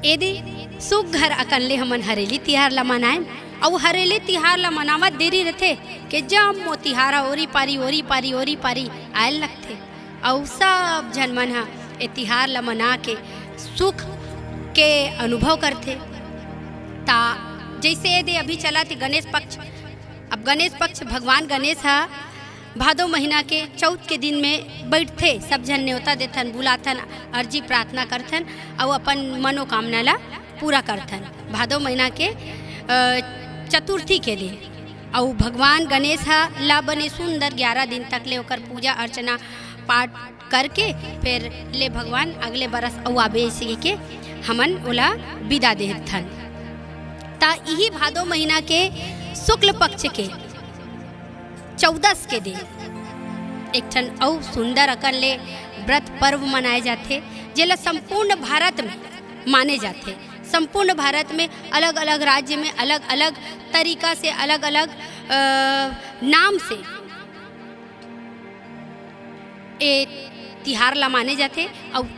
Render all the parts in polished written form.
एदे सुख घर अकनले हमन हरेली तिहार ला मनाए और हरेली तिहार ला मनावत देरी रहते कि जब मो तिहार ओरी पारी आयल लगते और सब जन मन हा ए तिहार ला मना के सुख के अनुभव करते। ता जैसे एदे अभी चला थी गणेश पक्ष। अब गणेश पक्ष भगवान गणेश हा भादो महीना के चौथ के दिन में बैठते, सब जन न्योता देथन, बुलाथन, अर्जी प्रार्थना करथन और अपन मनोकामना ला पूरा करथन। भादो महीना के चतुर्थी के दिन और भगवान गणेश हा ला बने सुंदर 11 दिन तक ले ओकर पूजा अर्चना पाठ करके फिर ले भगवान अगले बरस और आबे से के हमन ओला विदा देथन। ता यही भादो महीना के शुक्ल पक्ष के 14 के दिन एक ठन और सुंदर अकन ले व्रत पर्व मनाए जाते, जेला संपूर्ण भारत में माने जाते। संपूर्ण भारत में अलग अलग राज्य में अलग अलग तरीका से अलग अलग नाम से ए तिहार ला माने जाते। और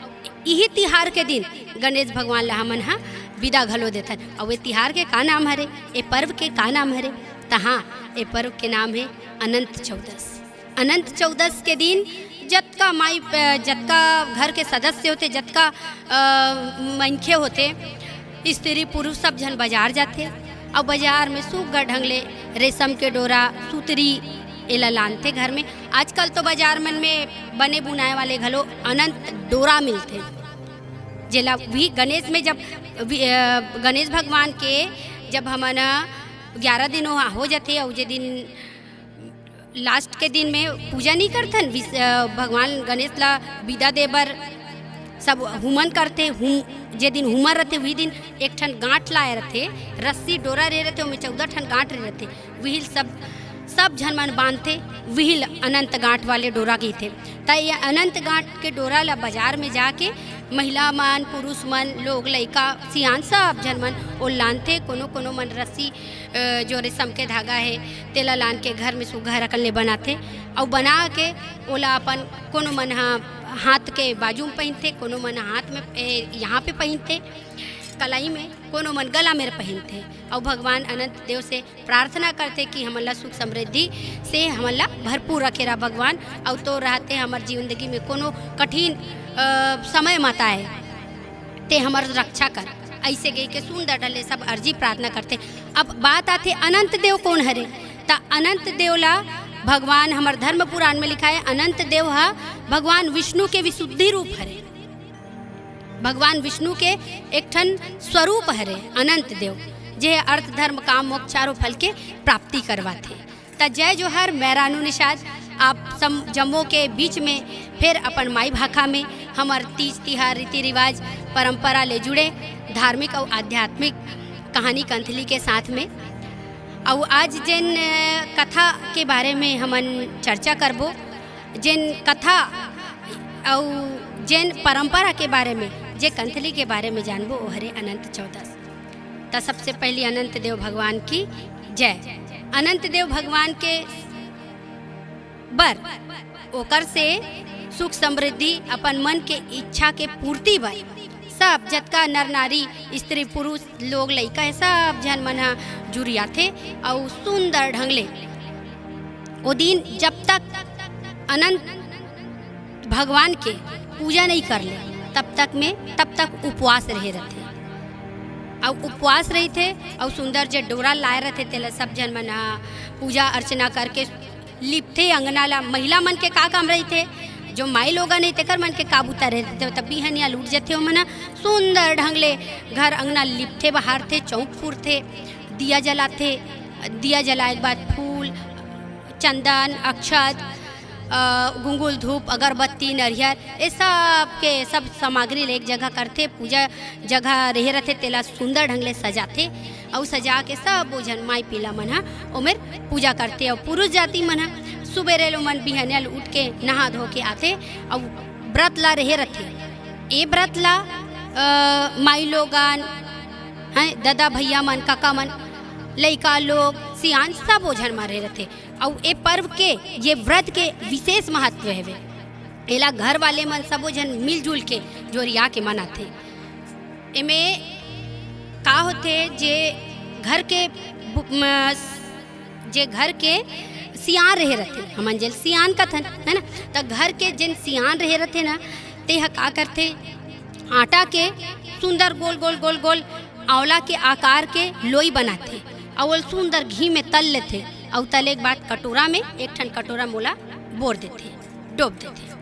यही तिहार के दिन गणेश भगवान ला हमन हा विदा घलो देथन। और ये तिहार के का नाम हरे, ये पर्व के का नाम हरे? तहाँ ये पर्व के नाम है अनंत चौदस। अनंत चौदस के दिन जतका माई जतका घर के सदस्य होते, जतका मनखे होते, स्त्री पुरुष सब जन बाजार जाते और बाजार में सुग्घर ढंग ले रेशम के डोरा सुतरी एला लानते घर में। आजकल तो बाजार मन में बने बुनाए वाले घलो अनंत डोरा मिलते, जेला भी गणेश में जब गणेश भगवान के जब हमन 11 दिन हो जाते और जे दिन लास्ट के दिन में पूजा नहीं करथन, भगवान गणेश ला विदा दे बर सब हुमन करते। जे दिन हुमर रहते वही दिन एक ठन गांठ लाए रहते, रस्सी डोरा रहे रहते, उनमें 14 ठन गांठ रहे रहते, वही सब जन मन बांधते, वही अनंत गांठ वाले डोरा गई थे। तो ये अनंत गांठ के डोरा ला बाजार में जाके महिला मन पुरुष मन लोग लइका सियान सब जन मन ओ लानते। कोनो मन रस्सी जो रेशम के धागा है तेला लान के घर में सुघर रखल ले बनाते और बना के ओला अपन कोनो मन हाथ के बाजू में पहनते, कोनो मन हाथ में यहाँ पे पहनते कलाई में, कोनो मन गला में पहनते और भगवान अनंत देव से प्रार्थना करते कि हमला सुख समृद्धि से हमला भरपूर रखे रहा भगवान। और तो रहते हमार जिंदगी में कोनो कठिन समय मत आए ते हमार रक्षा कर, ऐसे गई के सुंदर ढले सब अर्जी प्रार्थना करते। अब बात आते अनंत देव कौन हरे? ता अनंत देव ला भगवान हमार धर्म पुराण में लिखा है अनंत देव हा भगवान विष्णु के विशुद्धि रूप हरे, भगवान विष्णु के एक ठन स्वरूप हरे अनंत देव, जे अर्थ धर्म काम मोक्ष चारों फल के प्राप्ति करवाते। ता जय जोहर मेहरानू निषाद आप सम जम्मू के बीच में फिर अपन माई भाखा में हमार तीज तिहार रीति रिवाज परंपरा ले जुड़े धार्मिक और आध्यात्मिक कहानी कंथली के साथ में। और आज जिन कथा के बारे में हमन चर्चा करबो, जिन कथा और जिन परंपरा के बारे में जे कंथली के बारे में जानबो वो हरे अनंत चौदस। तो सबसे पहले अनंत देव भगवान की जय। अनंत देव भगवान के बर ओकर से सुख समृद्धि अपन मन के इच्छा के पूर्ति बर सब जतका नर नारी स्त्री पुरुष लोग लइका है सब जन मन जुड़िया थे और सुंदर ढंग ले वो दिन जब तक अनंत भगवान के पूजा नहीं कर ले तब तक उपवास रहे रहते और उपवास रही थे और सुंदर जे डोरा लाए रहते तेला सब जन मन पूजा अर्चना करके लिपथे अंगना ला। महिला मन के का काम रही थे, जो माई लोग नहीं तेकर मन के काबूता रहते तब बिहनिया लूट जाते हो मना सुंदर ढंग ले घर अंगना लिपथे बाहर थे, चौक फूरथे, दिया जलाते, दिया जलाए के बाद फूल चंदन अक्षत गुंगुल धूप अगरबत्ती नरियर ये सब के सब सामग्री ले एक जगह करते, पूजा जगह रहे रहते तेला सुंदर ढंग ले सजाते और सजा के सब जन माई पीला मन उमेर पूजा करते। और पुरुष जाति मन सुबेरे लो मन बिहनियल उठ के नहा धो के आते और व्रत ला रहे रहते। ये व्रत ला माई लोगन हैं दादा भैया मन काका मन लइका लोग सियान सब ओझन मारे रहते। और ये पर्व के ये व्रत के विशेष महत्व है। एला घर वाले मन सबो जन मिलजुल के जोरिया के मनाथे। एमे का होते जे घर के सियान रहे रहते, हमन जेल सियान कथन है ना। तो घर के जिन सियान रहे रहते ना, ते ह का करते, आटा के सुंदर गोल गोल गोल गोल आंवला के आकार के लोई बनाते और सुंदर घी में तल लेते और तले के बाद कटोरा में एक ठन कटोरा मोला बोर देते, डोब देते।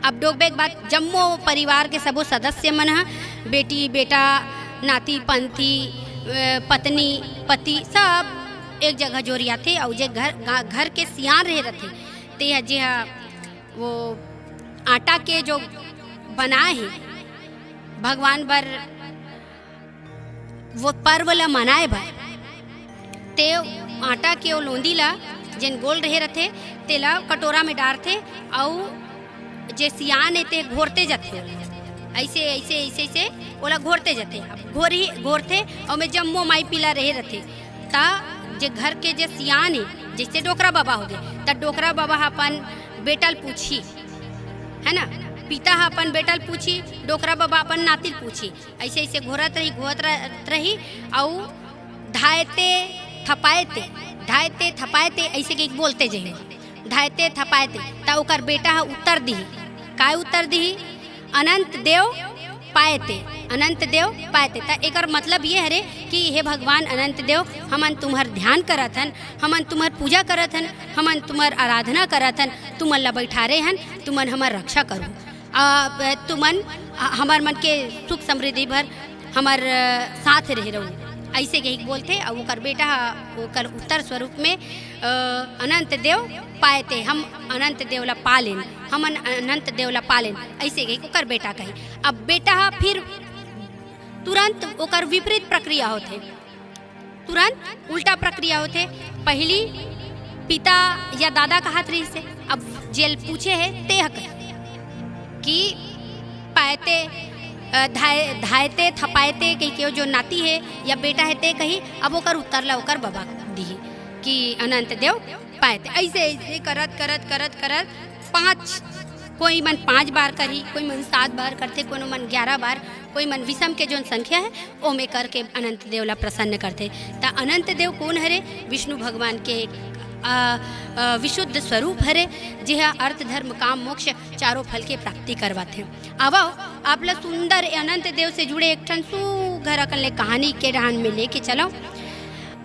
अब डोबे के बाद जम्मो परिवार के सबो सदस्य मन ह, बेटी बेटा नाती पंथी पत्नी पति सब एक जगह जोरियाथे और जे घर के सियान रहे रहते ते जे वो आटा के जो बनाए है भगवान बर वो पर्व ला मनाए भर, ते आटा के वो लोंदी ला जिन गोल रहे रहते तेला कटोरा में डालते और जे सियान है ते घोरते जाते, ऐसे ऐसे ऐसे ऐसे ओला घोरते जाते। अब घोरते और में जम्मो माई पीला रहे रहते ता जे घर के जे सियान है जैसे डोकरा बाबा हो गए ता डोकरा बाबा अपन बेटल पूछी है ना, पिता अपन बेटल पूछी, डोकरा बाबा अपन नातिल पूछी, ऐसे ऐसे घोरत रही और धायते थपायते ऐसे के बोलते जे धायते थपायते ता ओकर बेटा उत्तर दी, काय उत्तर दी, अनंत देव पायते। ता एकर मतलब ये है रे कि हे भगवान अनंत देव, हमन तुम्हार ध्यान करत हन, हमन तुम्हार पूजा करत हन, हमन तुम्हार आराधना करत हन, तुमन ला बैठारे हन, तुमन हमार रक्षा करो, तुमन हमार मन के सुख समृद्धि भर हमार साथ रह रहू, ऐसे के ही बोलते। और ओकर बेटा ओकर उत्तर स्वरूप में अनंत देव पायते, हम अनंत देवला पालेन, हमन अनंत देवला पालेन, ऐसे के ओकर बेटा कही। अब बेटा फिर तुरंत ओकर विपरीत प्रक्रिया होते, तुरंत उल्टा प्रक्रिया होते। पहली पिता या दादा का हाथ रही से, अब जेल पूछे है ते कि पायते धायते थपायते कही जो नाती है या बेटा है ते कही, अब ओकर उत्तर ला ओकर बाबा दी कि अनंत देव पायते। ऐसे ऐसे करत करत करत करत कोई मन 5 बार करी, कोई मन 7 बार करते, कोई मन 11 बार, कोई मन विषम के जो संख्या है ओ में करके अनंत देव ला प्रसन्न करते। ता अनंत देव कौन हरे, विष्णु भगवान के विशुद्ध स्वरूप हरे, जिहा अर्थ धर्म काम मोक्ष चारों फल के प्राप्ति करवाते हैं। अब आप लोग सुंदर अनंत देव से जुड़े एक ठन सुघर अकल कहानी के डहान में लेके चलो।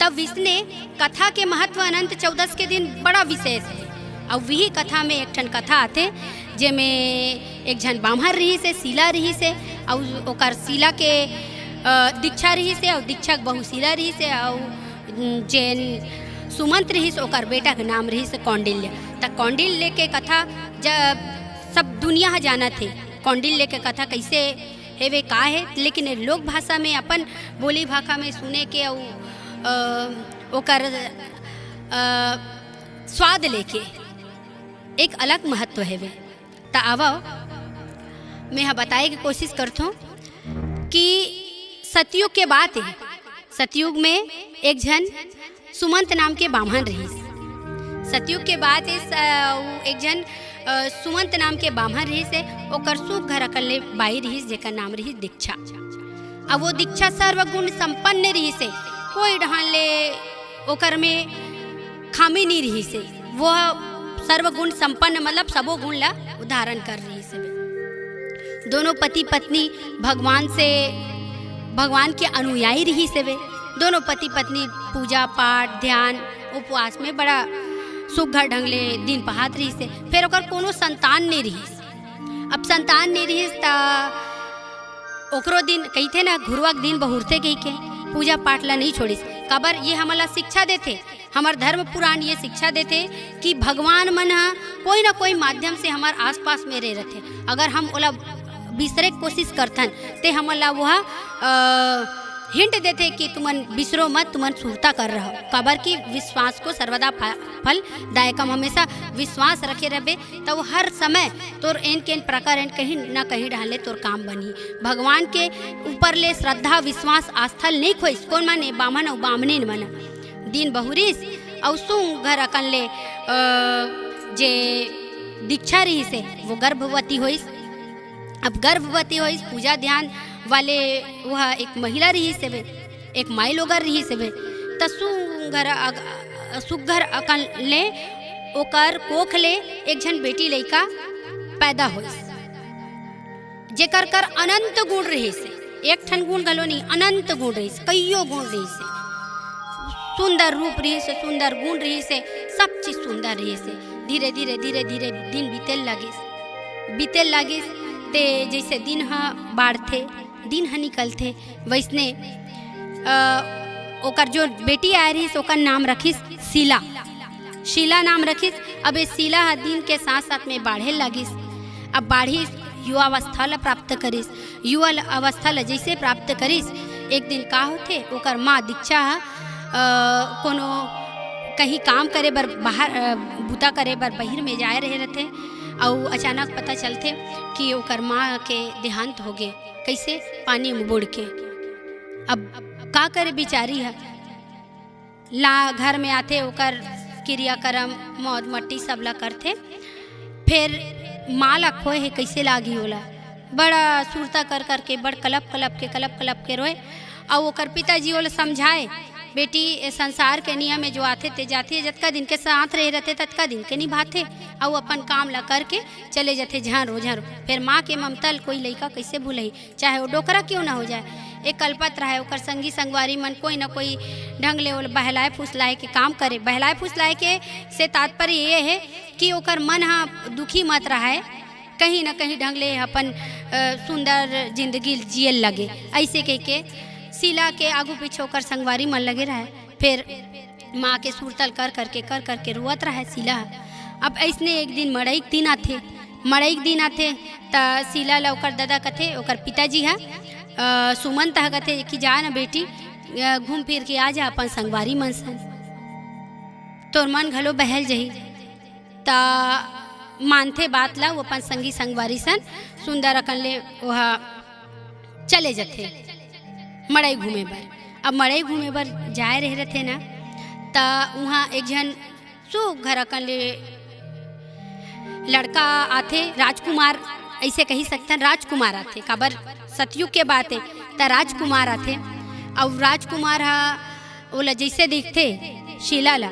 तब विष्णु कथा के महत्व अनंत 14 के दिन बड़ा विशेष है, और वही कथा में एक ठन कथा आते जेमें एक जन बाम्हर रही से सीला रही से, और ओकर सीला के दीक्षा रही से, और दीक्षा बहु सीला रही से, और जैन सुमंत रही से ओकर बेटा के नाम रही से कौंडिल्य। त कौंडिल्य के कथा जब सब दुनिया जाना थे, कौंडिल्य के कथा कैसे है वे का है, लेकिन लोक भाषा में अपन बोली भाषा में सुने के ओकर स्वाद लेके एक अलग महत्व है वे। त आवा मैं बताए की कोशिश करता हूँ कि सतयुग के बात है, सतयुग में एक जन सुमंत नाम के बामहन रही। सतयुग के बाद एक जन सुमंत नाम के बामहन रही से, ओकर सुख घर अकल बाई रही जेकर नाम रही दीक्षा। अब वो दीक्षा सर्वगुण संपन्न रही से, कोई ढहान ले ओकर में खामी नहीं रही से, वो सर्वगुण संपन्न मतलब सबो गुण ला उदाहरण कर रही से। दोनों पति पत्नी भगवान के अनुयायी रही से वे, दोनों पति पत्नी पूजा पाठ ध्यान उपवास में बड़ा सुघर ढंग ले दिन पहात रही से। फिर ओकर कोनो संतान नहीं रही। अब संतान नहीं रही ता ओकरो दिन कहते ना घुरुआ दिन बहुरते कही के पूजा पाठ ला नहीं छोड़िस। कबर ये हमला शिक्षा देते, हमार धर्म पुराण ये शिक्षा देते कि भगवान मन कोई ना कोई माध्यम से हमार आसपास में रह रहते। अगर हम ओला बिसरे कोशिश करथन ते हमला वह हिंट देते कि तुमन बिसरो मत, तुमन सुरता कर रहा हो। कबर की विश्वास को सर्वदा फल दायकम, हमेशा विश्वास रखे रहे तो हर समय तोर एन के प्रकार एन कहीं ना कहीं डाले तोर काम बनी। भगवान के ऊपर ले श्रद्धा विश्वास आस्थल नहीं खोइस। कौन माने बामन और बामनी मन दिन बहुरीस और सुंग घर अकन ले जे दीक्षा रही से वो गर्भवती होइस। अब गर्भवती होइस पूजा ध्यान वाले वह एक महिला रही से एक माई लोगर रही से त सुघर अकन ले ओकर कोख ले एक झन बेटी लइका पैदा होइस, जेकर कर अनंत गुण रही से, एक ठन गुण घलो नहीं, अनंत गुण रही से, कईयो गुण रही से, सुंदर रूप रही से, सुंदर गुण रही से, सब चीज सुंदर रही से। धीरे धीरे धीरे धीरे दिन बीते लागिस ते जैसे दिन ह बाढ़थे, दिन ह निकलथे, वैसने ओकर जो बेटी आए रही ओकर नाम रखिस शीला नाम रखिस। अब ये शीला ह दिन के साथ साथ में बाढ़े लागिस। अब बाढ़िस युवा अवस्था ला प्राप्त करिस, युवा अवस्था ला जैसे प्राप्त करिस, एक दिन का होथे ओकर माँ दीक्षा कोनो कहीं काम करे बर बाहर बूता करे बर बहिर में जाए रहे रहते और अचानक पता चलते कि ओकर माँ के देहांत हो गए, कैसे पानी में बुड़ के। अब का करे बिचारी है, ला घर में आते ओकर क्रियाक्रम मौत मट्टी सब ला करते, फिर माँ ला खोए है कैसे लागी होला, बड़ा सुरता कर करके बड़ कलप कलप के रोए। और ओकर पिताजी ओला समझाए, बेटी ए संसार के नियम में जो आते ते जाते, जतका दिन के साथ रहे रहते ततका दिन के निभाते और अपन काम ला करके चले जाते झरो। फिर माँ के ममता कोई लइका कैसे भूलही, चाहे वो डोकरा क्यों ना हो जाए। एक कल्पत रहे ओकर संगी संगवारी मन कोई ना कोई ढंग ले बहलाए फुसलाए के काम करे। बहलाए फुसलाए के से तात्पर्य ये है कि ओकर मन हा दुखी मत रहे, कहीं ना कहीं ढंग ले अपन सुंदर जिंदगी जियल लगे। ऐसे कह के शीला के आगू पीछे ओकर संगवारी मन लगे रहे। फिर माँ के सुरतल कर करके रुआत रहे शीला। अब ऐसने एक दिन मड़ई दिन आथे त शीला ला ओकर दादा कथे, ओकर पिताजी है सुमंत कथे कि जा ना बेटी घूम फिर के आ जा अपन संगवारी मन सन, तोर मन घलो बहल जही। ता मानथे बात ला, वो अपन संगी संगवारी सन सुंदर अकन ले वह चले जाते मड़ई घूमे बर। अब मड़ई घूमे बर जाए रहते ना, ता वहाँ एक जन घर अकन ले लड़का आथे, राजकुमार ऐसे कही सकते हैं, राजकुमार आथे, काबर सतयुग के बात है। ता राजकुमार आथे और राजकुमार हा ओला जैसे दिखते शीला ला,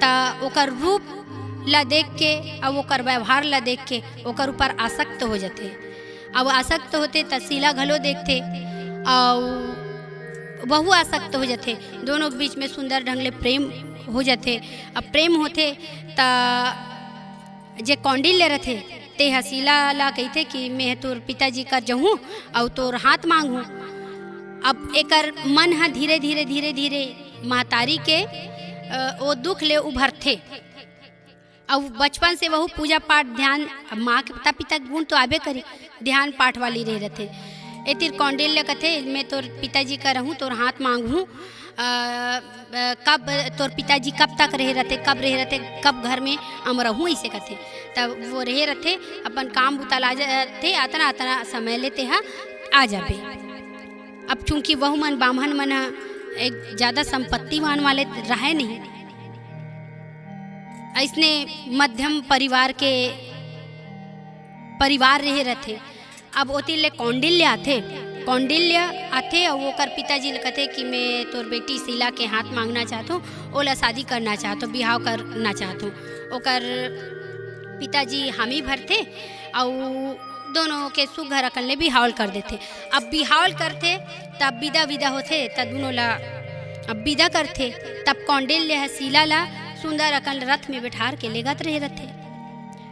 ता ओकर रूप ला देख के और ओकर व्यवहार ला देख के ओकर ऊपर आसक्त हो जाते। अब आसक्त होते त शीला घलो देखते और बहु आसक्त हो जाते, दोनों के बीच में सुंदर ढंग ले प्रेम हो जाते। अब प्रेम होते ता जे कौंडिल्य रहते ते शीला ला कहते कि मैं तोर पिताजी का जहूँ और तोर हाथ मांगूँ। अब एकर मन हा धीरे धीरे महतारी के वो दुख ले उभरते। अब बचपन से वह पूजा पाठ ध्यान, माँ के माता पिता गुण तो आबे करे, ध्यान पाठ वाली रह रहते। ए तिर कौंडिल्य कथे मैं तोर पिताजी का रहूँ, तोर हाथ मांगूँ। कब तोर पिताजी कब तक रहे रहते, कब घर में हम रहूँ, ऐसे कथे। तब वो रहे रहते अपन काम बुता ला जाते, आतना समय लेते हैं आ जाबे। अब चूंकि वह मन बामहन मन एक ज़्यादा संपत्तिवान वाले रहे नहीं, ऐसने मध्यम परिवार रहे रहते। अब ओती ले कौंडिल्य आथे और ओकर पिताजी ले कहते कि मैं तोर बेटी शीला के हाथ मांगना चाहता हूँ, ओला शादी करना चाहता हूँ, बिहाव करना चाहता हूँ। ओकर पिताजी हामी भरते और दोनों के सुघर अकन ले बिहावल कर देते। अब बिहावल करते तब विदा होते, तब दोनों ला अब विदा करते। तब कौंडिल्य शीला ला सुंदर अकन रथ में बैठार के लेगत रहे रहते।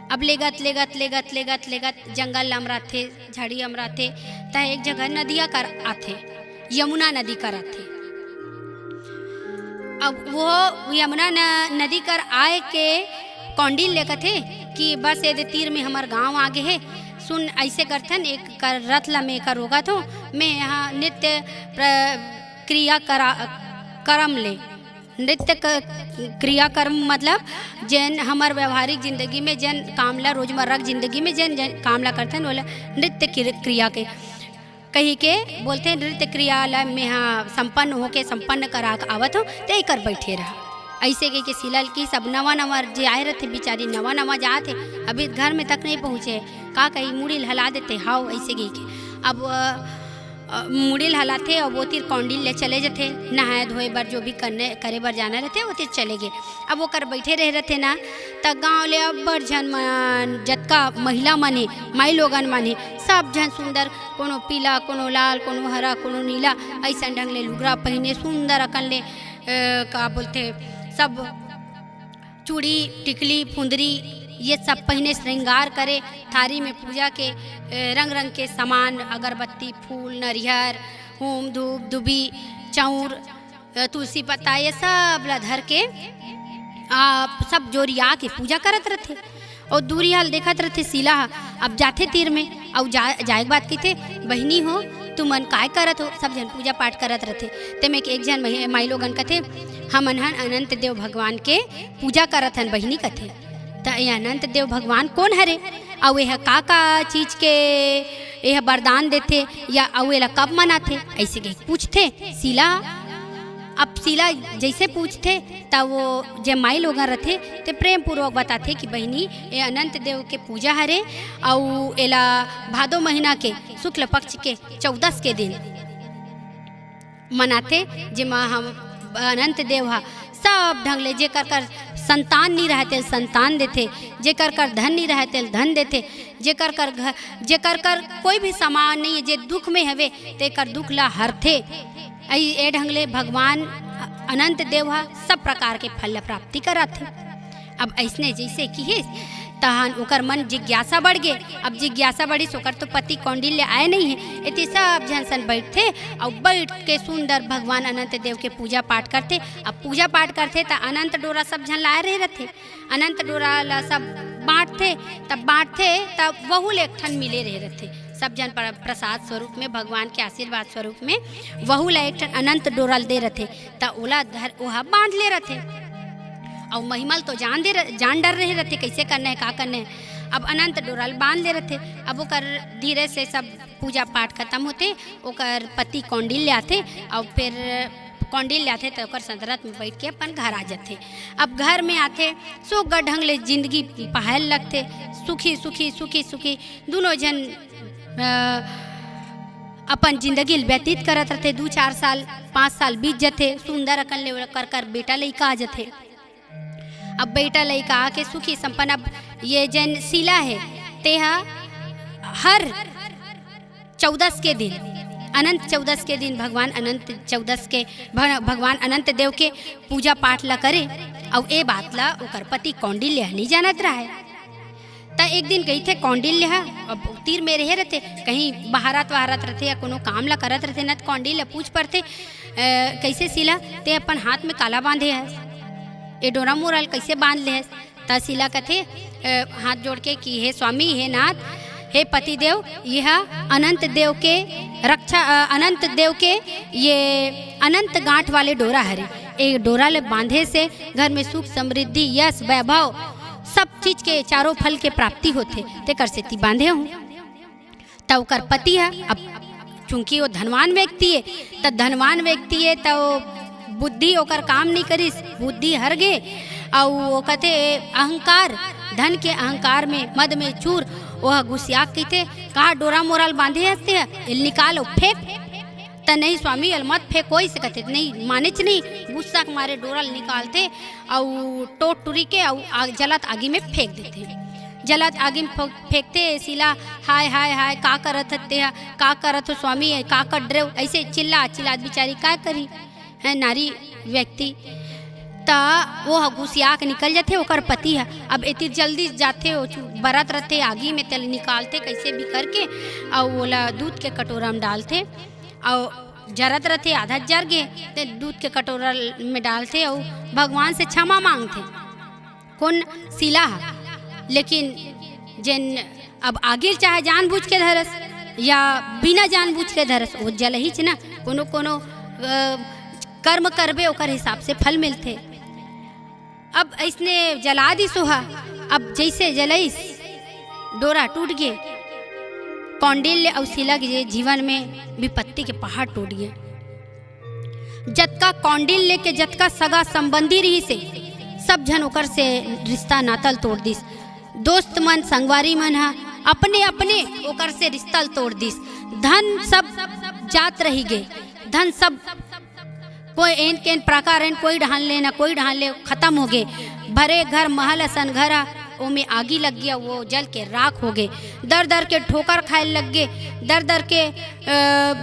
अब लेगत जंगल अमराथे, झाड़ी अमराथे, ता एक जगह नदिया कर आथे, यमुना नदी कर आथे। अब वो यमुना नदी कर आए के कौंडिल्य कथे कि बस ये तीर में हमार गांव आगे है, सुन ऐसे करथन एक कर रथ ला में कर होगा तो मैं यहाँ नित्य क्रियाक्रम ले, नृत्य क्रियाक्रम मतलब जैन हमार व्यवहारिक जिंदगी में जैन कामला रोजमर्रा जिंदगी में जैन कामला करते हैं, बोला नृत्य क्रिया के कही के बोलते हैं। नृत्य क्रिया ला में हाँ संपन्न करा आवत हो ते कर बैठे रहा। ऐसे कही के शीला की सब नवा जे आए रहते बेचारी नवा जाते, अभी घर में तक नहीं पहुँचे, का कही मुड़ी हला देते हाउ ऐसे कही के। अब मुड़िल हलाथे और वो तीर कौंडिल ले चले जाते नहाए धोए बर जो भी करे बर जाना रहते वो तीर चले गए। अब वो कर बैठे रहे रहते ना त गाँव ले अब्बड़ झन मन जतका महिला मन हे माई लोगन मन हे सब झन सुंदर कोनो पीला कोनो लाल कोनो हरा कोनो नीला ऐसा ढंग ले लुगरा पहने सुंदर अकन ले का बोलते सब चूड़ी टिकली फुंदरी ये सब पहने श्रृंगार करे थारी में पूजा के रंग रंग के सामान अगरबत्ती फूल नरियर होम धूप दुबी चाउर तुलसी पत्ता ये सब ला धर के सब जोरिया के पूजा करत रहते और दूरी हाल देखत रहते सीला अब जाते तीर में और जाए बात की थे बहनी हो तुम मन काय करत हो सब जन पूजा पाठ करत रहते ते में एक जन माई लोगन कथे हमन हन अनंत देव भगवान के पूजा करत हन बहनी कथे त ये अनंत देव भगवान कौन हरे और यह का चीज के यह वरदान देते या अवेला कब मनाते ऐसे के पूछते सीला। अब सीला जैसे पूछते तब वो जब माई लोग रहते तो प्रेम पूर्वक बताते कि बहनी ये अनंत देव के पूजा हरे और एला भादो महीना के शुक्ल पक्ष के 14 के दिन मनाते जिमा हम अनंत देव हा सब ढंग ले जे कर संतान नहीं रहते संतान देते जे कर धन नहीं रहते धन देते जे कर कोई भी सामान नहीं है जे दुख में हवे ते कर दुख ला हरथे ए ढंगले भगवान अनंत देव सब प्रकार के फल प्राप्ति करत थे। अब ऐसने जैसे कि है तहन ओकर मन जिज्ञासा बढ़ गए। अब जिज्ञासा बढ़ी सोकर तो पति कौंडिल्य आए नहीं है इतने सब झंसन बैठते और बैठ के सुंदर भगवान अनंत देव के पूजा पाठ करते। अब पूजा पाठ करते तो अनंत डोरा सब झन लाए रहे रहते अनंत डोरा ला सब बांटते तब वहू ले एक ठन मिले रहे रहते सब जन प्रसाद स्वरूप में भगवान के आशीर्वाद स्वरूप में वहू ला एक ठन अनंत डोरा दे रहते त ओला वह बांध ले रहते और महिमल तो जान डर रहे रहते कैसे करना है का करना है। अब अनंत डोरल बांध ले रहते। अब ओकर धीरे से सब पूजा पाठ खत्म होते ओकर पति कौंडिल्य आते और फिर कौंडिल्य आते तो ओकर संतरत में बैठ के अपन घर आ जाते। अब घर में आते सुख ढंग ले जिंदगी पहाल लगते सुखी सुखी सुखी सुखी दोनों जन अपन जिंदगी व्यतीत करत रहते 2-4 साल 5 साल बीत जाते सुंदर अकन ले कर बेटा लइका आ जाते। अब बेटा लइका आके सुखी संपन्न। अब ये जन सीला है तेहा हर 14 के दिन अनंत 14 के दिन भगवान अनंत देव के पूजा पाठ ला करे और ए बात ला ओकर पति कौंडिल्य नहीं जानत रहा है। त एक दिन गई थे कौंडिल्य अब तीर में रहे रहते कहीं बहारत वहारत रहते या कोनो काम ला करत रहते न कौंडिल्य पूछ पड़ते कैसे सीला ते अपन हाथ में काला बांधे है ए डोरा मोरल कैसे बांध ले त सीला कथे हाथ जोड़ के कि हे स्वामी हे नाथ हे पति देव यह अनंत देव के रक्षा अनंत देव के ये अनंत गांठ वाले डोरा हरे एक डोरा ले बांधे से घर में सुख समृद्धि यश वैभव सब चीज के चारों फल के प्राप्ति होते ते कर सेती बांधे हूँ। तब ओकर पति है अब चूंकि वो धनवान व्यक्ति है त धनवान व्यक्ति है तो बुद्धि ओकर काम नहीं करिस बुद्धि हर गे और वो कहते अहंकार धन के अहंकार में मद में चूर वह गुस्सिया कहते कहा डोरा मोरल बांधे हंसते है इल निकालो फेंक त नहीं स्वामी अल मत फेंक कोई से कहते नहीं मानेच नहीं गुस्सा के मारे डोरल निकालते और टोट टुरी के और जलत आगे में फेंक देते जलत आगे में फेंकते सीला हाय हाय हाय का करत हते का करत हो स्वामी का कर ड्रे ऐसे चिल्ला बेचारी का करी है नारी व्यक्ति ता वो गुस्सिया के निकल जाते ओकर पति है। अब इतनी जल्दी जाते हो बरत रहते आगी में तेल निकालते कैसे भी करके और बोला दूध के कटोरा में डालते और जरत रहते आधा जर गए तो दूध के कटोरा में डालते और भगवान से क्षमा मांगते कौन सीला है। लेकिन जिन अब आगे चाहे जानबूझ के धरस या बिना जानबूझ के धरस वो जल ही ना कोनो कोनो कर्म करबे ओकर हिसाब से फल मिलते। अब इसने जला दी सोहा अब जैसे जलैस डोरा टूट गए कौंडिल्य और सीला के जीवन में विपत्ति के पहाड़ टूट गए। जतका कौंडिल्य के जतका सगा संबंधी रही से सब जन ओकर से रिश्ता नातल तोड़ दिस दोस्त मन संगवारी मन हा अपने अपने ओकर से रिश्ता तोड़ दिस धन सब जात रही गे, धन सब कोई एन के प्रकार एन कोई ढाल ले ना कोई ढाल ले, खत्म हो गए। भरे घर महल असन घरा ओमे आगी लग गया, वो जल के राख हो गए। दर दर के ठोकर खाए लग गए, दर दर के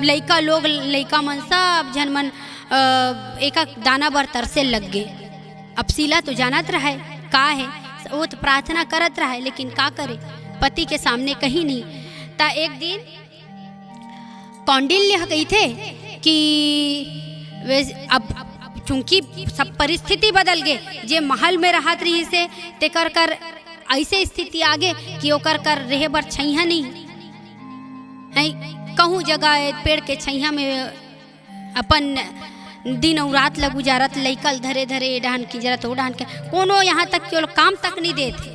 लइका लोग लइका मन सब जन मन एक दाना बर तरसे लग गए। अब शीला तो जानत रहा है का है, वो तो प्रार्थना करत रहा है, लेकिन का करे, पति के सामने कहीं नहीं। ता एक दिन कौंडिल्य कही थे कि अब चूंकि सब परिस्थिति बदल गए, जे महल में रहत रही से ते कर कर ऐसे स्थिति आगे कि ओकर कर रहे बर छैया नहीं है, कहूँ जगह पेड़ के छैया में अपन दिन और रात लग गुजारत, लइकल धरे धरे डाहन की जरत ओ डाहन के, कोनो यहाँ तक केवल काम तक नहीं देते।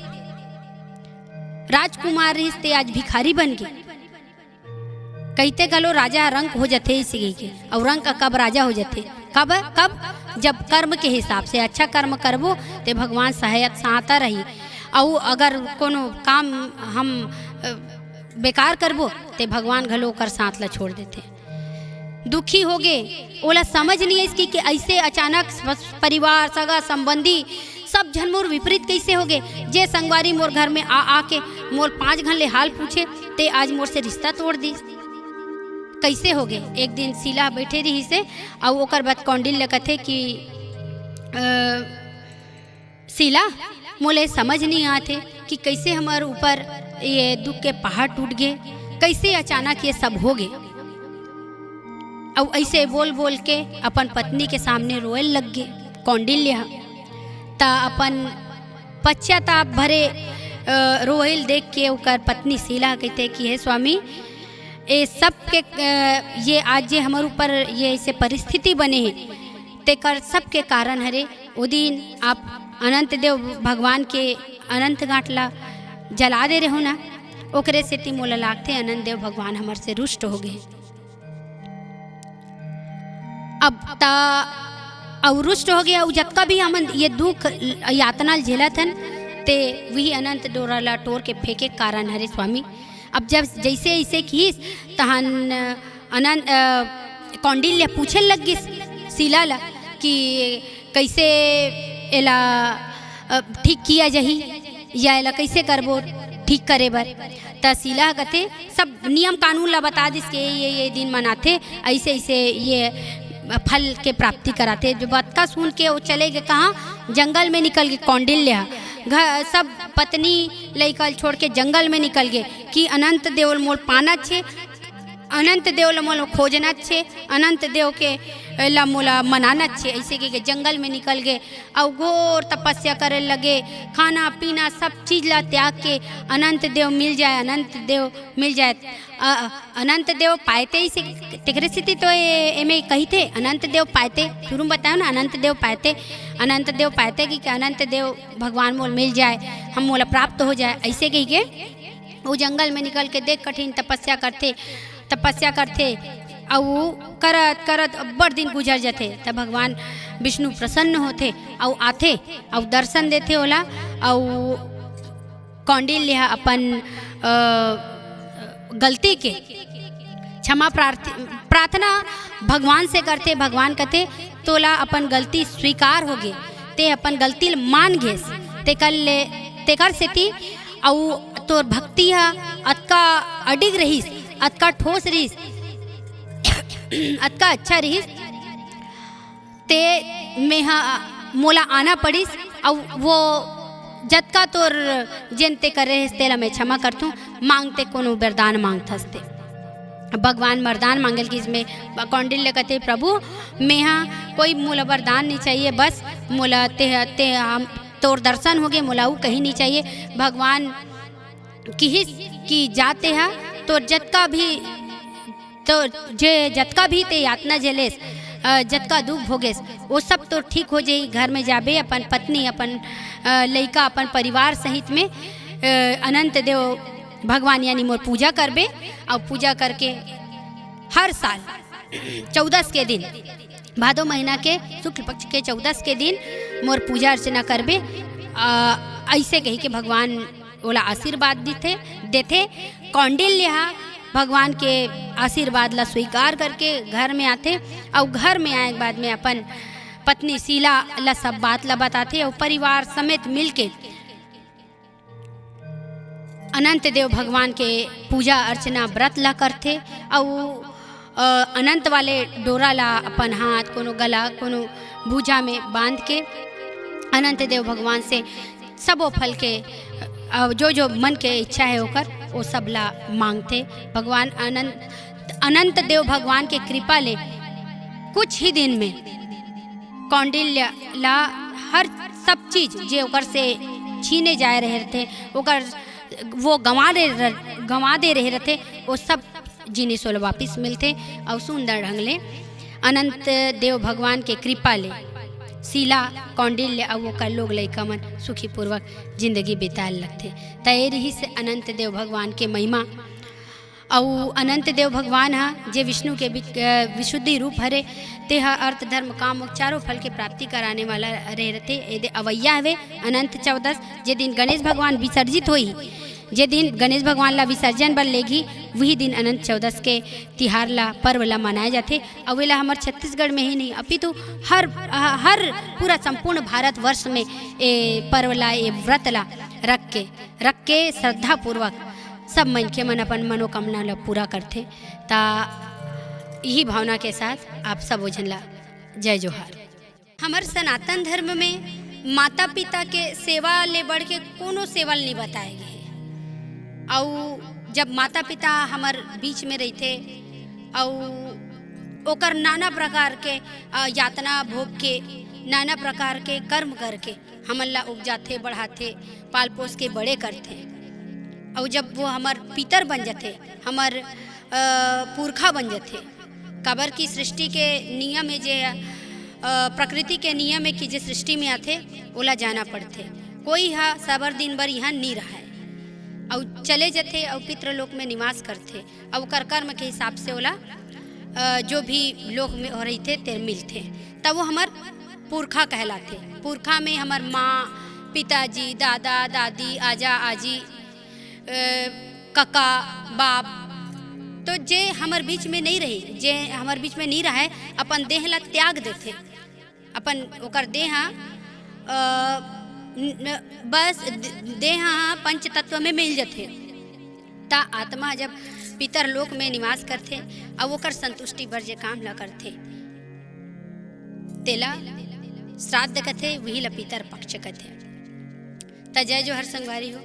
राजकुमार रिश्ते आज भिखारी बन गए। कहते गलो राजा रंग हो जाते इसी के, और रंग का कब राजा हो जाते, कब कब जब कर्म के हिसाब से अच्छा कर्म करबो ते भगवान सहायक साता रही, और अगर कोनो काम हम बेकार करबो ते भगवान घलो कर साथ ला छोड़ देते। दुखी हो गए, ओला समझ नहीं है इसकी कि ऐसे अचानक परिवार सगा संबंधी सब झन मोर विपरीत कैसे हो गए। जे संगवारी मोर घर में आके मोर 5 घंटे हाल पूछे ते आज मोर से रिश्ता तोड़ दी, कैसे हो गए। एक दिन शीला बैठे रही से, और ओकर बाद कौंडिल्य कथे कि शीला मोले समझ नहीं आते कि कैसे हमारे ऊपर ये दुख के पहाड़ टूट गए, कैसे अचानक ये सब हो गए। और ऐसे बोल बोल के अपन पत्नी के सामने रोए लग गए। कौंडिल्य ता अपन पश्चाताप भरे रोएल देख के ओकर पत्नी शीला कहते कि हे स्वामी, ये सब के ये आज जे हमारे ऊपर ये ऐसे परिस्थिति बने हैं ते कर सब के कारण हरे। वो दिन आप अनंत देव भगवान के अनंत गांठला जला दे रहे हो ना, ओकरे से ती मोला लागते अनंत देव भगवान हमारे से रुष्ट हो गए। अब ता और रुष्ट हो गया, जतका भी हम ये दुख यातना झेलत हन ते वही अनंत डोरा टोर के फेंके कारण हरे स्वामी। अब जब जैसे ऐसे खीस तहन अनंत कौंडिल्य पूछे लग गई शीला ला कि कैसे एला ठीक किया जही, या एला कैसे करबो ठीक करे बर। त शीला कहते सब नियम कानून ला बता दिस के ये दिन मनाते, ऐसे ऐसे ये फल के प्राप्ति कराते। जो बात का सुन के वो चले गए कहाँ, जंगल में निकल गए। कौंडिल्य घर सब पत्नी लइकल छोड़ के जंगल में निकल गए कि अनंत देव मोल पाना छे, अनंत देव ला मोल खोजना छे, अनंत देव के ला मोला मनाना छे। ऐसे के जंगल में निकल गए और घोर तपस्या करे लगे, खाना पीना सब चीज ला त्याग के अनंत देव मिल जाए, अनंत देव मिल जाए। अनंत देव पाएते ही से तिकरे स्थिति तो एमे कही थे अनंत देव पाएते, शुरू में बताया ना अनंत देव पाएते, अनंत देव पाएते कि अनंत देव भगवान मोल मिल जाए, हम मोला प्राप्त हो जाए। ऐसे कही के वो जंगल में निकल के देख कठिन तपस्या करते और करत करत बड़ दिन गुजर जाते। तब भगवान विष्णु प्रसन्न होते और आते और दर्शन देते ओला। और कौंडिल्य अपन गलती के क्षमा प्रार्थना भगवान से करते। भगवान कहते तोला अपन गलती स्वीकार हो गए, ते अपन गलती मान घेस, ते कर सेती और तोर भक्ति हा अतका अडिग रहीस, अतका ठोस रहीस, अतका अच्छा रहीस, ते मेहा मोला आना पड़ीस और वो जतका तोर जनते कर रहे तेला मैं क्षमा करतूँ। मांगते कोनो वरदान मांगथस्ते। भगवान वरदान मांगल कि इसमें कौंडिल्य कहते प्रभु मेहा कोई मोला वरदान नहीं चाहिए, बस मोला ते हम तोर दर्शन हो गए, मोला वो कहीं नहीं चाहिए। भगवान की जाते हैं तो जतका भी ते यातना झेलेस, जतका दुख भोगेस वो सब तो ठीक हो जाए। घर में जाबे अपन पत्नी अपन लइका अपन परिवार सहित में अनंत देव भगवान यानी मोर पूजा करबे। और पूजा करके हर साल 14 के दिन, भादो महीना के शुक्ल पक्ष के 14 के दिन मोर पूजा अर्चना करबे। ऐसे कही के भगवान ओला आशीर्वाद देते। कौंडिल्य भगवान के आशीर्वाद ला स्वीकार करके घर में आते और घर में आए के बाद में अपन पत्नी शीला ला सब बात ला बताते और परिवार समेत मिलके अनंत देव भगवान के पूजा अर्चना व्रत ला करते और अनंत वाले डोरा ला अपन हाथ कोनो गला कोनो भुजा में बांध के अनंत देव भगवान से सबो फल के जो जो मन के इच्छा है होकर वो सब ला मांगते। भगवान अनंत देव भगवान के कृपा ले कुछ ही दिन में कौंडिल्य ला हर सब चीज जे ओकर से छीने जाए रहे थे ओकर वो गंवा दे रहे थे वो सब जिन्हें सोल वापिस मिलते और सुंदर ढंग ले अनंत देव भगवान के कृपा ले शीला कौंडिल्य और वो कर लोग लइका मन सुखी पूर्वक जिंदगी बिताए लगते। तय रही से अनंत देव भगवान के महिमा और अनंत देव भगवान हा जे विष्णु के विशुद्धि रूप हरे ते हा अर्थ धर्म काम मोक्ष चारों फल के प्राप्ति कराने वाला रहे रहते। यदि अवैया हवे अनंत 14 जे दिन गणेश भगवान विसर्जित होई जे दिन गणेश भगवान ला विसर्जन बर लेगी वही दिन अनंत 14 के तिहार ला पर्व ला मनाए जाते। और वेला हमारे छत्तीसगढ़ में ही नहीं अपितु हर पूरा संपूर्ण भारत वर्ष में ये पर्व ला ये व्रत ला रख के श्रद्धा पूर्वक सब मन के मन अपन मनोकामना ला पूरा करते। ता यही भावना के साथ आप सब ओझन ला जय जोहार। हमार सनातन धर्म में माता पिता के सेवा ले बढ़ के कोनो सेवा नहीं बताए गए। और जब माता पिता हमार बीच में रहते और ओकर नाना प्रकार के यातना भोग के नाना प्रकार के कर्म करके हमन ला उपजाते बढ़ाते पाल पोस के बड़े करते। और जब वो हमार पितर बन जाते हमार पुरखा बन जाते काबर की सृष्टि के नियम में जे प्रकृति के नियम में कि जे सृष्टि में आते ओला जाना पड़ते। कोई हा सबर दिन भर यहाँ नहीं रहा और चले जाते और पितृलोक में निवास करते और कर्म के हिसाब से ओला जो भी लोक में हो रही थे तेरे मिलते तब वो हमार पुरखा कहलाते। पुरखा में हमार माँ पिताजी दादा दादी आजा आजी कका बाप तो जे हमार बीच में नहीं रही जे हमार बीच में नहीं रहा है अपन देह ला त्याग देते अपन ओकर देह बस देह पंच तत्व में मिल जाते। ता आत्मा जब पितर लोक में निवास करते और ओकर संतुष्टि बर जे काम ला करते तेला श्राद्ध कथे वही ला पितर पक्ष कथे। ता जय जो हर संगवारी हो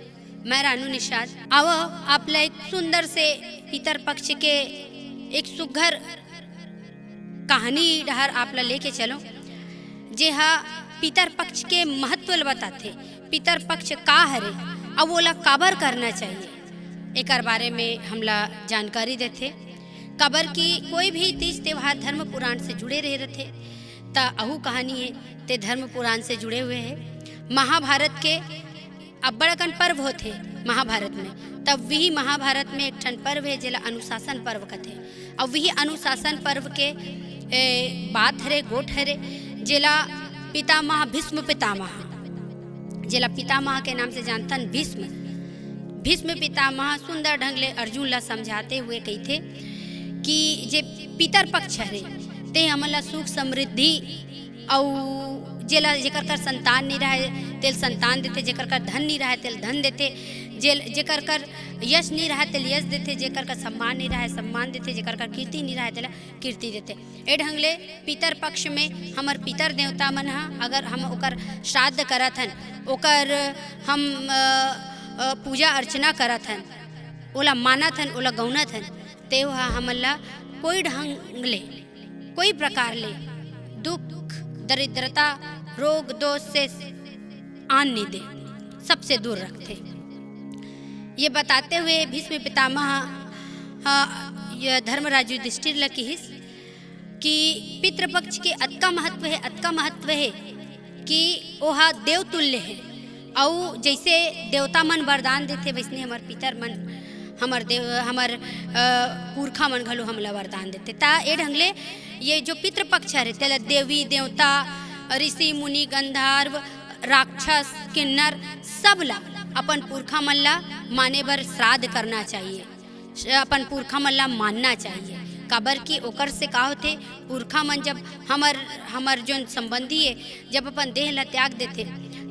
मैं रानू निषाद आओ आप ला एक सुंदर से पितर पक्ष के एक सुघर कहानी डहर आप ला लेके चलो जे हा पितर पक्ष के महत्व बताते। पितर पक्ष का हरे अब ओला काबर करना चाहिए एक बारे में हमला जानकारी देते। काबर की कोई भी तीज त्योहार धर्म पुराण से जुड़े रहे रहते ता अहू कहानी है ते धर्म पुराण से जुड़े हुए हैं। महाभारत के अब बड़कन पर्व होते महाभारत में तब वही महाभारत में एक ठन पर्व है जेला अनुशासन पर्व कहते। और वही अनुशासन पर्व के बात हरे गोठ हरे जेला पितामह भीष्म पितामह जेला पितामह के नाम से जानतन भीष्म पितामह सुंदर ढंग ले अर्जुन ला समझाते हुए कहते कि जे पितर पक्ष हरे ते हमला सुख समृद्धि और जेला जेकर कर संतान नहीं रहे तेल संतान देते जेकर कर धन नहीं रहे तेल धन देते जेकर कर यश नहीं रहे तेल यश देते जेकर कर सम्मान नहीं रहे सम्मान देते जेकर कर कीर्ति नहीं रहे तेला कीर्ति देते। ए ढंगले पितर पक्ष में हमर पितर देवता मन हा अगर हम ओकर श्राद्ध करत हन ओकर हम पूजा अर्चना करत हन ओला मानत हन ओला गौनत हन ते हमन ला कोई ढंग ले कोई प्रकार ले दुख दरिद्रता रोग दोष से आन नहीं दे सबसे दूर रखते। ये बताते हुए भीष्म पितामह धर्मराज युधिष्ठिर ला कहिस कि पितृपक्ष के अतका महत्व है कि ओहा देव तुल्य है और जैसे देवता मन वरदान देते वैसने हमार पितर मन हमार पुरखा मन घलो हमला वरदान देते। ता ए ढंगले ये जो पितृपक्ष है तेला देवी देवता ऋषि मुनि गंधर्व राक्षस किन्नर सब ला अपन पुरखा मन ला माने बर श्राद्ध करना चाहिए अपन पुरखा मन ला मानना चाहिए। काबर कि ओकर से का होथे, पुरखा मन जब हमर जोन संबंधी है जब अपन देह ला त्याग देथे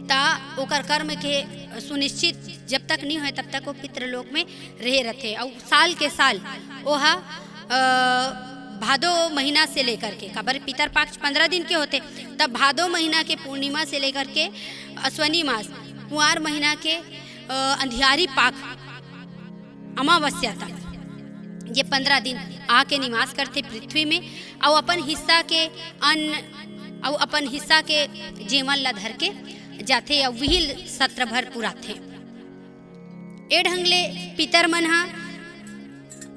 ता ओकर कर्म के सुनिश्चित जब तक नहीं होए तब तक वो पितृलोक में रहे रहते। और साल के साल ओहा भादो महीना से लेकर के, काबर पितर पक्ष 15 दिन के होते, तब भादो महीना के पूर्णिमा से लेकर के अश्वनी मास कुंवार महीना के अंधियारी पाक अमावस्या तक ये 15 दिन आके निवास करते पृथ्वी में और अपन हिस्सा के अन्न और अपन हिस्सा के जेमन ला धर के जाते और विहिल सत्र भर पुराथे। ए ढंग ले पितर मन हा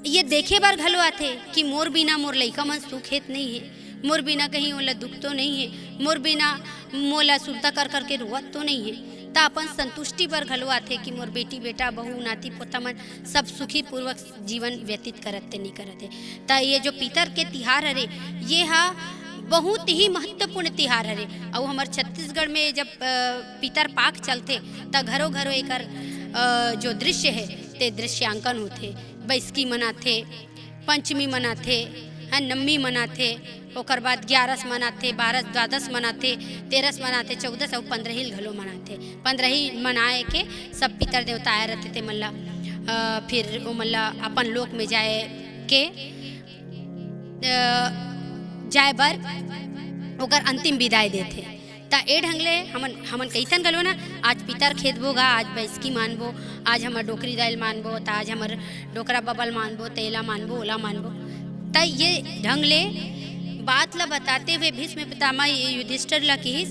ये देखे बार घलो आथे कि मोर बिना मोर लइका मन सुखेत नहीं है, मोर बिना कहीं ओला दुख तो नहीं है, मोर बिना मोला सुरता कर करके रोवत तो नहीं है। ता अपन संतुष्टि पर घलो आथे कि मोर बेटी बेटा बहू नाती पोता मन सब सुखी पूर्वक जीवन व्यतीत करते नहीं करते। ता ये जो पितर के तिहार हरे ये हा बहुत ही महत्वपूर्ण तिहार हरे। और हमार छत्तीसगढ़ में जब पितर पाक चलते ता घरों घरों एकर जो दृश्य है ते दृश्यांकन होते। बैसकी मनाथे, पंचमी मनाथे, नवमी मनाथे, ओकर बाद 11 मनाथे, 12 द्वादश मनाथे, 13 मनाथे, 14 और 15 घलो मनाथे। 15 मनाए के सब पितर देवता आए रहते थे मल्ला फिर वो मल्ला अपन लोक में जाए के जाए बर ओकर अंतिम विदाई देते। ता ए ढंगले हमन कईथन घलो ना आज पितर खेदबो गा, आज बैसकी मानबो, आज हमर डोकरी दाइल मानबो, ता आज हमर डोकरा बबल मानबो, तेला मानबो, ओला मानबो। ता ये ढंगले बात ला बताते हुए भीष्म पितामह युधिष्ठिर ला कहिस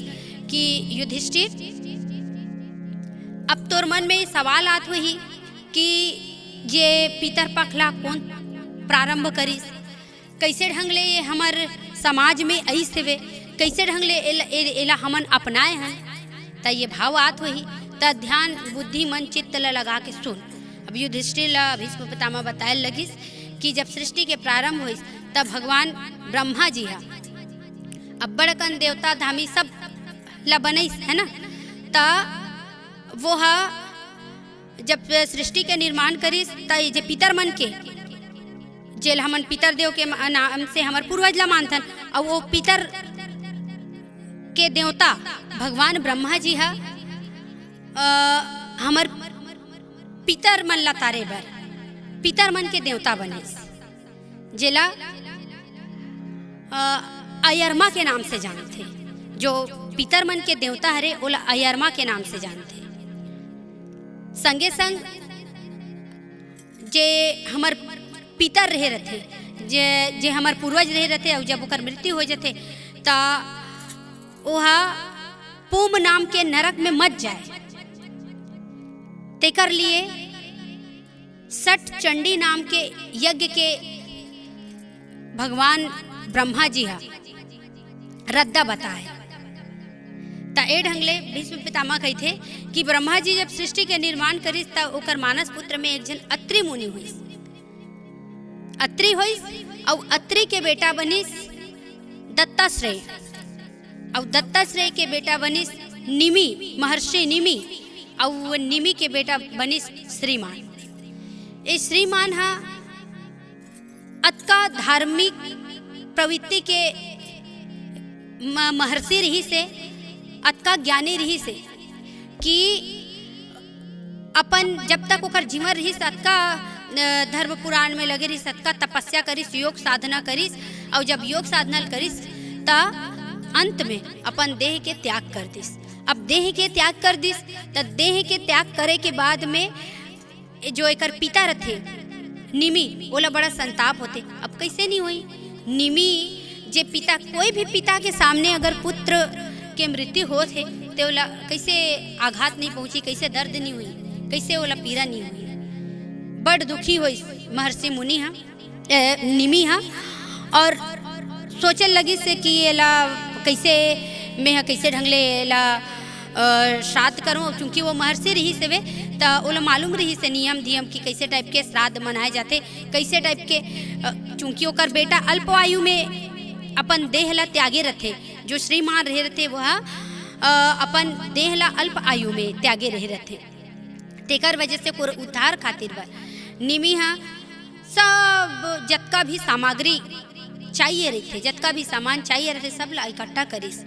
कि युधिष्ठिर अब तोर मन में सवाल आत हुई कि ये पितर पक्ष ला कौन प्रारंभ करिस, कैसे ढंगले ये हमार समाज में ऐसे वे कैसे ढंगले एला हमन अपनाए हैं। ता ये भाव आत हुई ता ध्यान बुद्धि मन चित्त ला लगा के सुन। अब युधिष्ठिर ला भीष्म पितामह बताए लगिस कि जब सृष्टि के प्रारंभ हुई तब भगवान ब्रह्मा जी हा अब बड़कन देवता धामी सब ला बनईस है ना। ता वो हा जब सृष्टि के निर्माण करिस ता ये पितर मन के जेल हमन पितर देव के नाम से हमार पूर्वज ला मानथन और वो पितर के देवता भगवान ब्रह्मा जी हा हमर पितर मन ला तारे बर पितर मन के देवता बनिस, जेला अयरमा के नाम से जानते। जो पितर मन के देवता हरे ओला अयरमा के नाम से जानते। संगे संग जे हमर पितर रहे रहते, जे हमर पूर्वज रहे रहते और जब ओकर मृत्यु हो जाते ता ओहा पूम नाम के नरक में मत जाए। तेकर लिए सठ चंडी नाम के यज्ञ के भगवान ब्रह्मा जी हा रद्दा बताए। ता ए ढंगले भीष्म पितामह कहते कि ब्रह्मा जी जब सृष्टि के निर्माण करिस ता ओकर मानस पुत्र में एक जन अत्रि मुनि हुइस। अत्रि होइस और अत्रि के बेटा बनिस दत्ताश्रेय और दत्ताश्रेय के बेटा बनिस निमि, महर्षि निमि और निमि के बेटा बनिस श्रीमान। ये श्रीमान हा अतका धार्मिक प्रवृत्ति के महर्षि रही से, अतका ज्ञानी रही से कि अपन जब तक ओकर जीवन रही अतका धर्म पुराण में लगे रही, अतका तपस्या करिस, योग साधना करिस और जब योग साधना करिस ता अंत में अपन देह के त्याग कर दिस। अब देह के त्याग कर दिस त देह के त्याग करे के बाद में जो एकर पिता रथे निमि ओला बड़ा संताप होते। अब कैसे नहीं हुई निमि जे पिता, कोई भी पिता के सामने अगर पुत्र के मृत्यु हो थे तो ओला कैसे आघात नहीं पहुंची, कैसे दर्द नहीं हुई, कैसे ओला पीड़ा नहीं हुई। बड़ दुखी हुई महर्षि मुनि हा निमि हा और सोचे लगी से कि एला कैसे मैं कैसे ढंगले एला श्राद्ध करूँ, क्योंकि वो महर्षि रही से वे तो ओला मालूम रही से नियम धियम कि कैसे टाइप के श्राद्ध मनाए जाते, कैसे टाइप के, चूँकि ओकर बेटा अल्प आयु में अपन देह ला त्यागे रथे। जो श्रीमान रहे रहते वह अपन देह ला अल्प आयु में त्यागे रहे रहते। तेकर वजह से उद्धार खातिर बा निमि हा सब जतका भी सामग्री चाहिए रहते, जतका भी सामान चाहिए रहते सब ला इकट्ठा करिस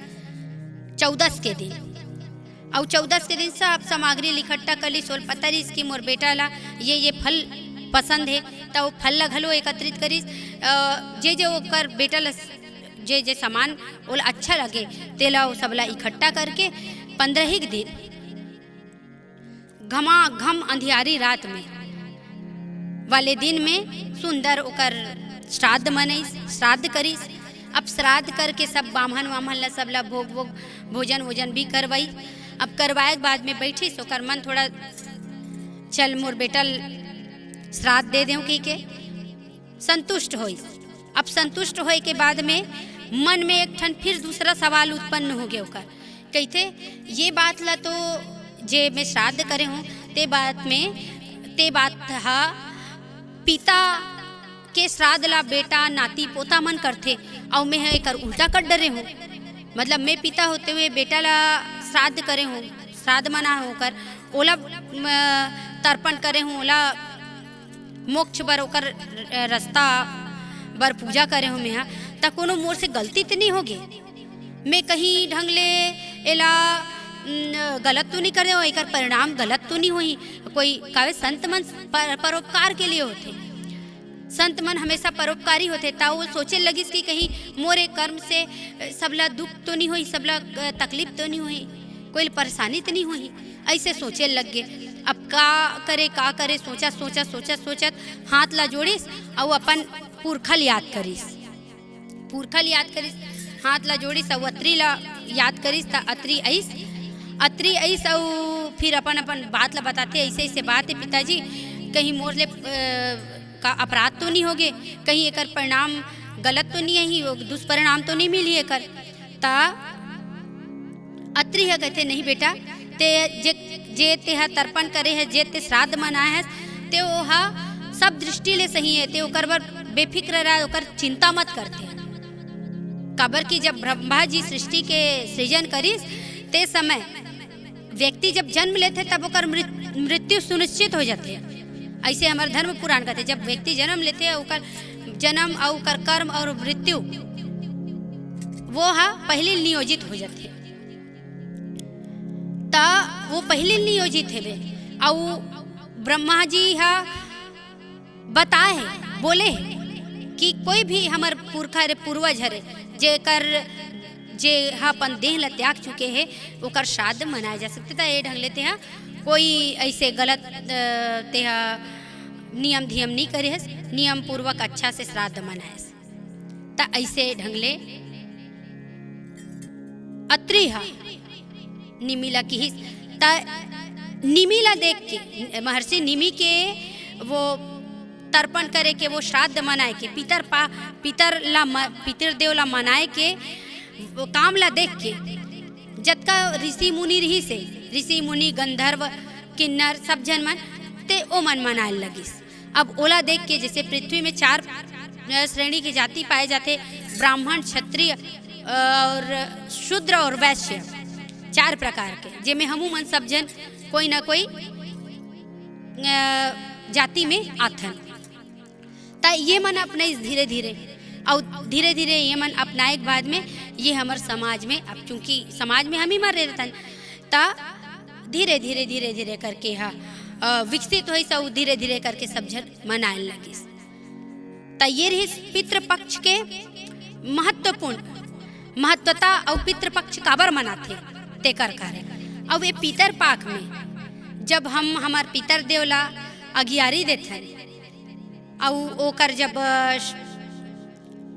14 के दिन। और 14 के दिन सब सामग्री इकट्ठा कर ली। सोल पतरिस की मोर बेटा ला ये फल पसंद है तो वो फल ला घलो एकत्रित करिस। जे ओकर बेटा ला जे सामान ओला अच्छा लगे तेला वो सबला इकट्ठा करके 15 दिन घमाघम अंधियारी रात में वाले दिन में सुंदर ओकर श्राद्ध मनईस, श्राद्ध करिस। अब श्राद्ध करके सब बामहन वामहन ला सबला भोजन वोजन भी करवाई। अब करवाए के बाद में बैठिस, ओकर मन थोड़ा चल मोर बेटा श्राद्ध दे दें के संतुष्ट होई। अब संतुष्ट होए के बाद में मन में एक ठन फिर दूसरा सवाल उत्पन्न हो गया ओकर, कहते ये बात ला तो जे मैं श्राद्ध करे हूँ ते बात हा पिता के श्राद्ध ला बेटा नाती पोता मन करथे और मैं एक उल्टा कर डरे हूँ। मतलब मैं पिता होते हुए बेटा ला श्राद्ध करे हूँ, श्राद्ध मना होकर ओला तर्पण करे हूँ, ओला मोक्ष बर ओकर रास्ता बर पूजा करे हूँ। मैं त कोनो मोर से गलती तो नहीं होगी, मैं कहीं ढंग ले एला गलत तो नहीं करे हो, एक परिणाम गलत तो नहीं हुई। कोई कावे संत मन परोपकार के लिए होते, संत मन हमेशा परोपकारी होते। ता वो सोचे लगिस कि कहीं मोरे कर्म से सबला दुख तो नहीं हुई, सबला तकलीफ तो नहीं हुई, कोई परेशानी तो नहीं हुई, ऐसे सोचे लग गए। अब का करे सोचत हाथ ला जोड़िस और अपन पुरखल याद करिस, हाथ ला जोड़िस और अत्री ला याद करिस। ता अत्री ऐस और फिर अपन बात ला बताते, ऐसे बात है पिताजी, कहीं मोर ले का अपराध तो नहीं होगे, कहीं एकर परिणाम गलत तो नहीं है, दुष्परिणाम तो नहीं मिली एकर। ता अत्री है कहते नहीं बेटा, ते जे तेहा तर्पण करे है, जे ते श्राद्ध मनाए है ते ओहा सब दृष्टि ले सही है, ते ओकर बर बेफिक्र रहा, ओकर चिंता मत करते। काबर की जब ब्रह्मा जी सृष्टि के सृजन करिस ते समय व्यक्ति जब जन्म लेते तब ओकर मृत्यु सुनिश्चित हो जाते। ऐसे हमारे धर्म पुराण कहते जब व्यक्ति जन्म लेते हैं ओकर जन्म और ओकर कर्म और मृत्यु वो पहले नियोजित हो जाते। ता वो पहले नियोजित है और ब्रह्मा जी बताए बोले कि कोई भी हमार पुरखा पूर्वज हरे जे अपन देह ला त्याग चुके हैं ओकर श्राद्ध मनाया जा सकते। ये ढंग लेते हैं कोई ऐसे गलत तेहा नियम धियम नहीं करे है, नियम पूर्वक अच्छा से श्राद्ध मनाए। ता ऐसे ढंग ले अत्री निमिला की निमिला देख के महर्षि निमि के वो तर्पण करे के वो श्राद्ध मनाए के पितरदेव ला मनाए के वो काम ला देख के जतका ऋषि मुनि रही से ऋषि मुनि गंधर्व किन्नर सब जन मन ते ओ मन मनाए लगिस। अब ओला देख के जैसे पृथ्वी में 4 श्रेणी की जाति पाए जाते, ब्राह्मण क्षत्रिय और शूद्र और वैश्य, 4 प्रकार के, जेमे हमू मन सब जन कोई ना कोई जाति में आथन। ता ये मन अपने धीरे धीरे और धीरे धीरे ये मन अपनाए के बाद में ये हमारे समाज में, अब चूंकि समाज में हम ही मर रहे ता धीरे धीरे करके विकसित हुई सब धीरे धीरे करके सब जन मनाए लगिस। ता ये रही पितृपक्ष के महत्वता और पितृपक्ष काबर मनाथे ते कर अब ये पितर पाक में जब हम हमार पितर देवला अगियारी देते और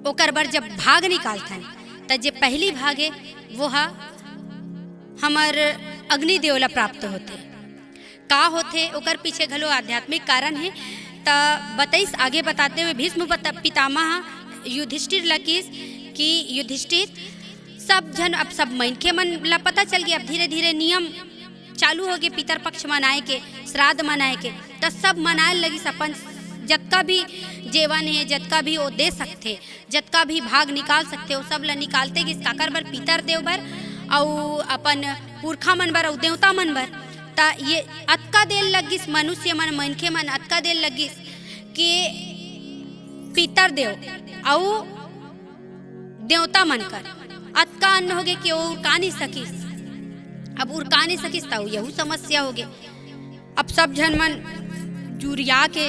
ओकर बर जब भाग निकालते त जे पहली भागे वो हमार अग्नि देवला प्राप्त होते। का होते ओकर पीछे घलो आध्यात्मिक कारण है। त बताइस आगे बताते हुए भीष्म पितामह युधिष्ठिर लकीस कि युधिष्ठिर सब जन अब सब मनखे मन ला पता चल गया। अब धीरे धीरे नियम चालू हो गए पितर पक्ष मनाए के, श्राद्ध मनाए के, तो सब मनाए लगी अपन जतका भी जेवन है, जतका भी वो दे सकते, जतका भी भाग निकाल सकते वो सब ला निकालते कि काकर बर पितर देव बर और अपन पुरखा मन बर और देवता मन बर। ता ये अतका देर लगिस मनुष्य मन मनखे मन अतका देर लगिस कि पितर देव और देवता मनकर अतका अन्न हो गए कि वो उड़का नहीं सकिस। अब उड़का नहीं सकिस तो यहू समस्या हो गए। अब सब जन मन जुरिया के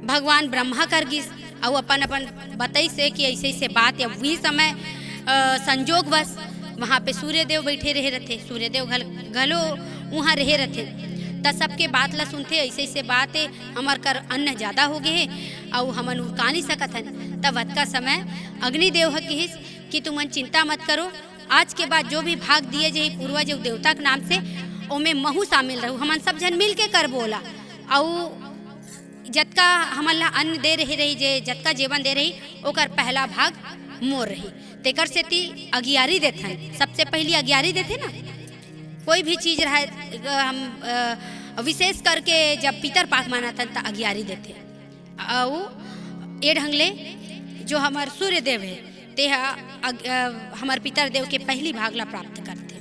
भगवान ब्रह्मा कर गिस और अपन अपन बताई से कि ऐसे ऐसे बात है। वही समय संजोग बस वहाँ पे सूर्यदेव बैठे रहे रहते, सूर्यदेव घलो वहाँ रहे रहते। त सबके बात ला सुनते, ऐसे ऐसे बात है हमार कर अन्न ज़्यादा हो गए और हमन उड़का नहीं सकत हन। तब अतका समय अग्निदेव ह कहिस कि तुमन चिंता मत करो, आज के बाद जो भी भाग दिए जे पूर्वज देवता के नाम से ओमे महू शामिल रहू, हमन सब जन मिल के कर बोला और जतका हमन ला अन्न दे रही जे जतका जीवन दे रही ओकर पहला भाग मोर रही। तेकर से ती अगियारी देथन, सबसे पहली अगियारी देथे ना। कोई भी चीज रहे हम विशेष करके जब पितर पाक मानतन त अगियारी देथे। और ए ढंग ले जो हमार सूर्य देव है ते हमार पितर देव के पहली भाग ला प्राप्त करते।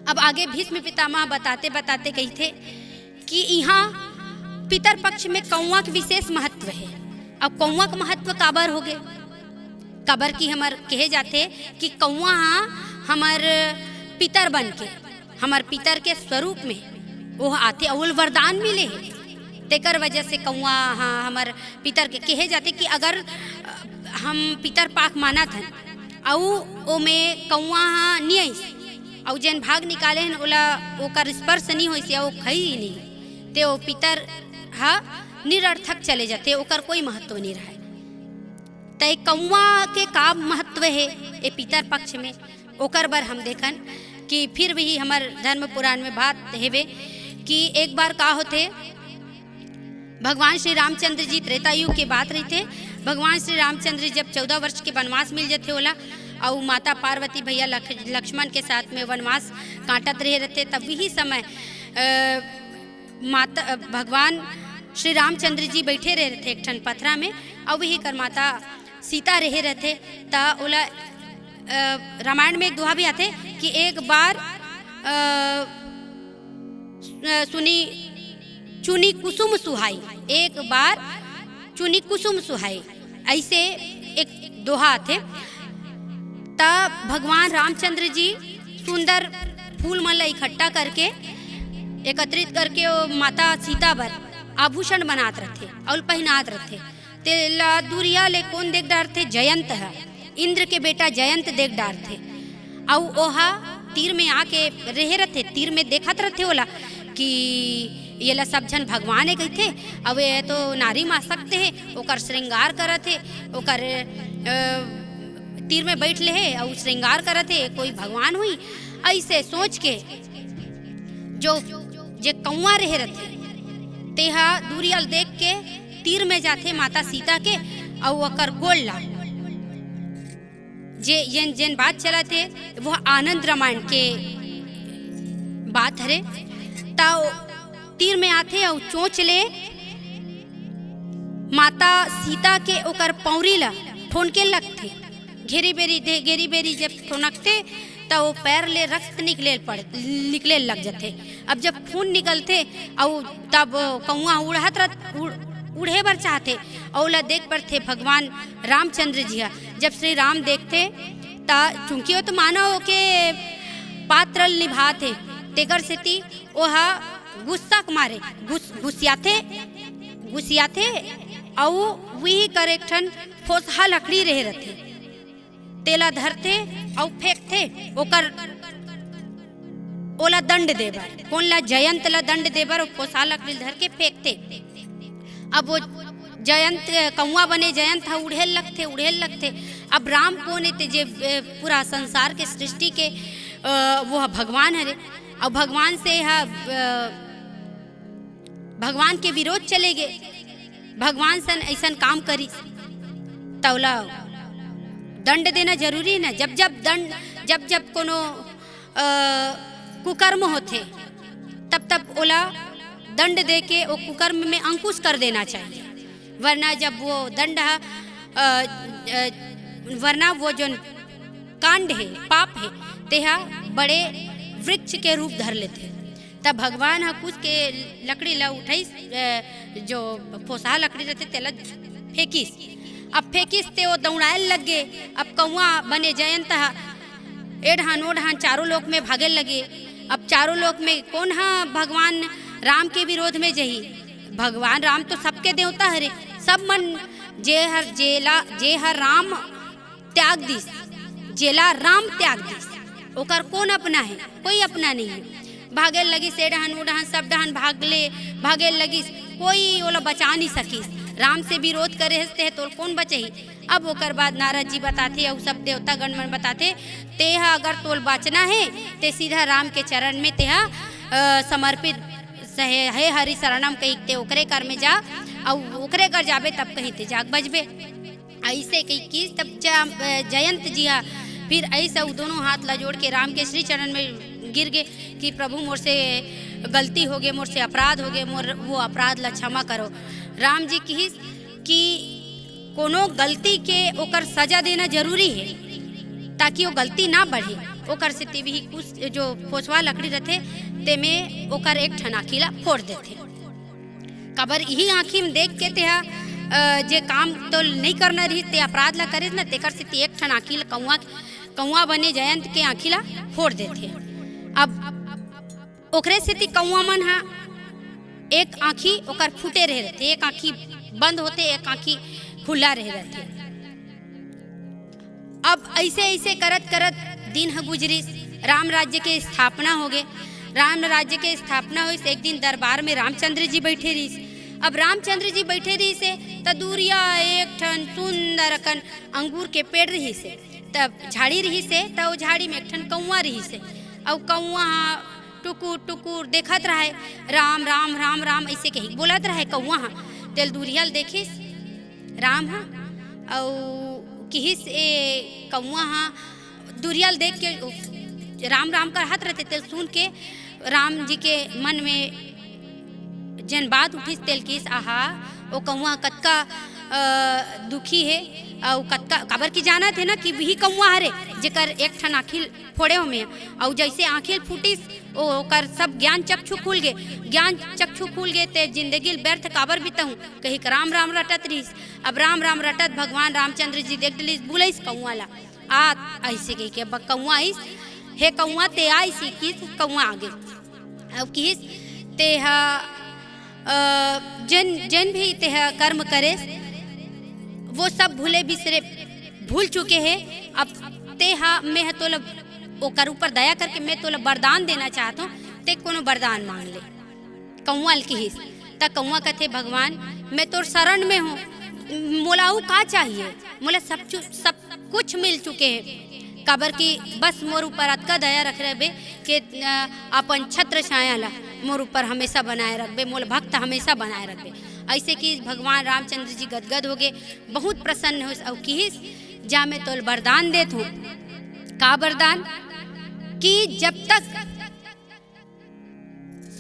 अब आगे भीष्म पितामह बताते बताते कहते कि यहाँ पितर पक्ष में कौवा के विशेष महत्व है। अब कौवा का महत्व काबर हो गए, काबर की हमार कहे जाते कि कौवा हमार पितर बन के हमार पितर के स्वरूप में वो आते और वरदान मिले है। तेकर वजह से कौवा हमार पितर के कहे जाते कि अगर हम पितर पाक माना था और ओमे कौवा नहीं और जैन भाग निकाले हैं ओला ओकर स्पर्श नहीं हो वो खई ही नहीं ते वो पितर निरर्थक चले जाते, ओकर कोई महत्व नहीं रहा। तय कौवा के का महत्व है ए पितर पक्ष में ओकर बर हम देखन कि फिर भी हमार धर्म पुराण में बात हेवे कि एक बार का होते भगवान श्री रामचंद्र जी त्रेता युग के बात रही थे। भगवान श्री रामचंद्र जब 14 वर्ष के वनवास मिल जाते होला और माता पार्वती भैया लक्ष्मण के साथ में वनवास काटत रहे रहते, तब वही समय माता भगवान श्री रामचंद्र जी बैठे रहे थे एक ठन पथरा में और वही कर माता सीता रहे रहते। ता ओला रामायण में एक दोहा भी आते कि एक बार सुनी चुनी कुसुम सुहाई, एक बार चुनी कुसुम सुहाई, ऐसे एक दोहा आते। तब भगवान रामचंद्र जी सुंदर फूल मन ला इकट्ठा करके एकत्रित करके वो माता सीता बर आभूषण बनात रहते और पहनात रहते। तेला दूरिया ले कौन देख डार थे, जयंत है, इंद्र के बेटा जयंत देख डार थे। और ओहा तीर में आके रहे रहते, तीर में देखत रहते होला कि ये ला सब जन भगवान है कहते। अब ये तो नारी मा सकते हैं, ओकर श्रृंगार करत है, ओकर तीर में बैठ ले है और श्रृंगार करत है, कोई भगवान हुई। ऐसे सोच के जो जे कौवा रहे रहते तेहा दूरियल देख के तीर में जाते माता सीता के और ओकर गोल ला जे जेन बात चला थे वो आनंद रामायण के बात हरे। ताओ तीर में आते और चोंच ले माता सीता के ओकर पौरी ला ठोनके लगते, घेरी बेरी जब ठोनकते तो वो पैर ले रक्त निकले लग जाते। अब जब खून निकलते और तब कौआ उड़े बर चाहते और ला देख पर थे भगवान रामचंद्र जी। जब श्री राम देखते ता चूंकि वो तो मानव के पात्र निभाते तेकर से ती ओहा गुस्सा के मारे घुसियाते और वही करेक्टन फोसहा लकड़ी रहे रहते तेला धरते और फेंकते ओकर ओला दंड देबर, कौन ला जयंत ला दंड देबर और फोसहा लकड़ी धर के फेंकते। अब वो जयंत कौवा बने, जयंत हा उड़े लगते। अब राम कौन है जे पूरा संसार के सृष्टि के वो भगवान हरे और भगवान से भगवान के विरोध चले गए, भगवान सन ऐसा काम करी तौला दंड देना जरूरी है ना। जब जब कोनो कुकर्म होते तब ओला दंड दे के वो कुकर्म में अंकुश कर देना चाहिए, वरना जब वो दंड वरना वो जो कांड है पाप है तेहा बड़े वृक्ष के रूप धर लेते। तब भगवान ह कुछ के लकड़ी ला उठाइस, जो फोसा लकड़ी रहते तेला फेंकिस। अब फेंकिस ते वो दौड़ाए लग गे। अब कौआ बने जयंत ह एढ़ान ओढ़ान चारों लोक में भागे लगे। अब चारों लोक में कौन हा भगवान राम के विरोध में जही? भगवान राम तो सबके देवता हरे, सब मन जे हर राम त्याग दिस, जेला राम त्याग दिस, ओकर कौन अपना है? कोई अपना नहीं है। भागे लगी से डहन उड़हन सब डहन भागे लगी, कोई ओला बचा नहीं सकीस। राम से विरोध करे हंसते है तो कौन बचही? अब ओकर बाद नारद जी बताते और सब देवता गण मन बताते, तेहा अगर तोल बचना है ते सीधा राम के चरण में तेहा समर्पित हे हरि शरणम कही ते ओकरे कर में जा, और ओकरे कर जाबे तब कहीं ते जाग बजबे। ऐसे कही की तब जयंत जी हा फिर ऐसा दोनों हाथ ला जोड़ के राम के श्री चरण में गिर गए कि प्रभु मोर से गलती हो गए, मोर से अपराध हो गए, मोर वो अपराध ला क्षमा करो। राम जी की कि कोनो गलती के ओकर सजा देना जरूरी है ताकि वो गलती ना बढ़े। ओकर से तेवी कुछ जो फोसवा लकड़ी रहते ते में ओकर एक ठन आँखी ला फोड़ देते। कबर यही आँखी में देख के तेहा जे काम तो नहीं करना रही ते अपराध ला करे ना, तेकर से एक ठन आँखी ला कौआ बने जयंत के आँखी ला फोड़ देते। अब ओकरे से कौआ मन हा एक आँखी ओकर फूटे रहे रहते, एक आँखी बंद होते, एक आँखी खुला रहे रहते। अब ऐसे ऐसे करत करत दिन ह गुजरिस, राम राज्य के स्थापना हो गए। राम राज्य के स्थापना हुई, एक दिन दरबार में रामचंद्र जी बैठे रही। अब रामचंद्र जी बैठे रही से त दूरिया एक ठन सुंदर कन अंगूर के पेड़ रही से, तब झाड़ी रही से, तब वो झाड़ी में एक ठन कौआ रही से। और कौआ टुकुर टुकुर देखत रहे, राम राम राम राम ऐसे कही बोलत रहे कौआ हा। तेल दूरियल देखिस राम हा और किहिस ए कौआ हा, दूरियल देख के राम राम कर हाथ रहते। तेल सुन के राम जी के मन में जन बात उठिस, तेल किस आहा वो कौआ कतका दुखी है और कतका काबर की जाना थे ना कि वही कौआ हरे जेकर एक ठन आँखिल फोड़े हो में। और जैसे आँखिल फूटिस ओकर सब ज्ञान चक्षु खुल गए ते जिंदगी व्यर्थ काबर बीतहूँ कही राम राम रटत रहीस। अब राम राम रटत भगवान रामचंद्र जी देख लिस, बुलाइस कौआ ला आ ऐसे कही के कौआ आइस, हे कौआ ते आइस किस कौआ आगे। अब किस ते जन भी ते कर्म करे वो सब भूल चुके हैं। अब ते मैं तो ओकर ऊपर दया करके मैं तो वरदान देना चाहता हूँ, ते कोनो वरदान मांग ले। कौआ किहिस त कौआ कथे भगवान मैं तोर शरण में हूँ, मोलाऊ का चाहिए? मोला सब कुछ मिल चुके हैं, काबर की बस मोर ऊपर अतका दया रख रहे कि अपन छत्र छाया ला मोर ऊपर हमेशा बनाए रखबे, मोल भक्त हमेशा बनाए रखबे। ऐसे कि भगवान रामचंद्र जी गदगद हो गए, बहुत प्रसन्न हो और किहिस जा मैं तो वरदान देत हूँ। का वरदान? कि जब तक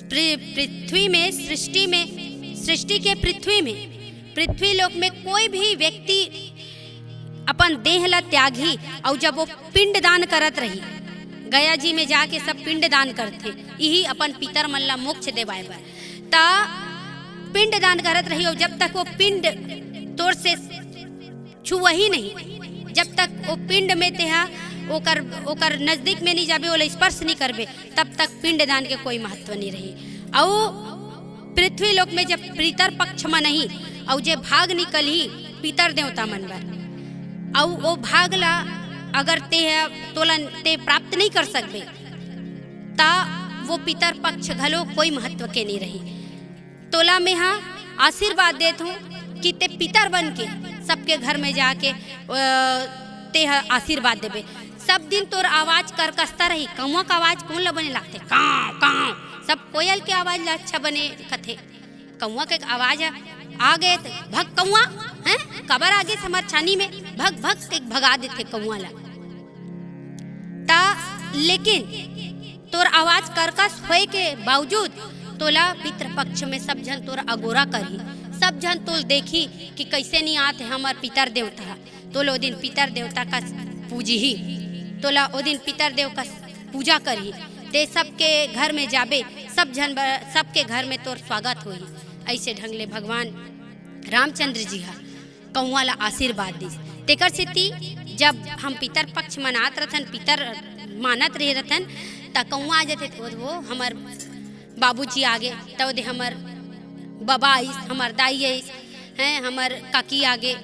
पृथ्वी में सृष्टि के पृथ्वी लोक में कोई भी व्यक्ति अपन देह ला त्यागी और जब वो पिंड दान करत रही, गया जी में जाके सब पिंड दान करते, यही अपन पितर मन ला मोक्ष देवाए बर ता पिंड दान करत रही। और जब तक वो पिंड तोर से छुआ ही नहीं, जब तक वो पिंड में तेहा ओकर नजदीक में नहीं जाबे, ओला स्पर्श नहीं करबे, तब तक पिंड दान के कोई महत्व नहीं रही। और पृथ्वी लोक में जब पितर पक्ष में नहीं और जे भाग निकल ही पितर देवता मन बर, और वो भाग ला अगर ते प्राप्त नहीं कर सकबे ता वो पितर पक्ष घलो कोई महत्व के नहीं रही। तोला में हाँ आशीर्वाद देत हूँ कि ते पितर बन के सबके घर में जाके ते आशीर्वाद देबे। सब दिन तोर आवाज करकसता रही। कौआ का आवाज कौन ला बने लागते? काव काव। सब कोयल के आवाज ला अच्छा बने कथे, कौआ के आवाज आ गए तो भग कौआ हैं कबर आगे समर छानी में भग भग के भगा देते कौआ ला ता। लेकिन तोर आवाज करकस होए के बावजूद तोला पितृ पक्ष में सब जन तोर अगोरा करही, सब जन तोल देखी कि कैसे नहीं आते हमार पितर देवता। तोला ओ दिन पितर देवता का पूजी ही, तोला ओ दिन पितर देव का पूजा करही। ते सबके घर में जाबे, सबके घर में तोर स्वागत होई। ऐसे ढंग ले भगवान रामचंद्र जी हा कौआ ला आशीर्वाद दिस। तेकर सेती जब हम पितर पक्ष मनात रहथन, पितर मानत रहे रहथन, त कौआ आ जाते तो वो हमर बाबूजी आगे, तो दे हमर बाबा आइस, हमर दाई आइस हैं, हमर काकी आगे,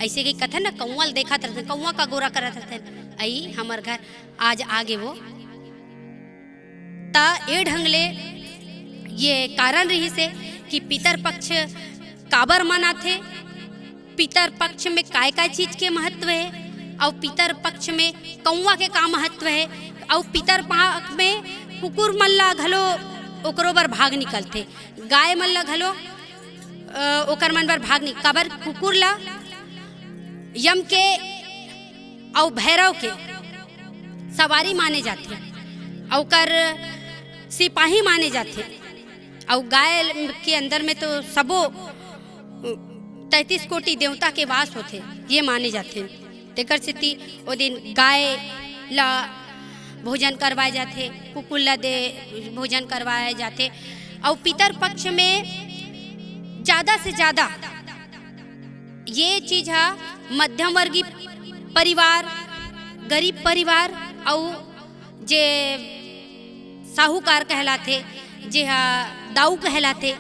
ऐसे के कथन ना कौआ देखा रहथन, कौआ का गोरा करत रहथन, आई हमर घर आज आगे वो। ता ए ढंग ले ये कारण रही से कि पितर पक्ष काबर मनाथे, पितर पक्ष में काय चीज के महत्व है, और पितर पक्ष में कौआ के का महत्व है, और पितर पक्ष में कुकुर मन ला घलो ओकरो बर भाग निकलते, गाय मन ला घलो ओकर मन बर भाग निकल, काबर कुकुर ला यम के और भैरव के सवारी माने जाते, और ओकर सिपाही माने जाते, और गाय के अंदर में तो सबो 33 कोटि देवता के वास होते, ये माने जाते। तेकर सेती ओ दिन गाय ला भोजन करवाए जाते, कुकुर ला दे भोजन करवाए जाते, और पितर पक्ष में ज़्यादा से ज़्यादा ये चीज़ है मध्यम वर्गीय परिवार, गरीब परिवार, और जे साहूकार कहलाते, जे हा दाऊ कहलाते,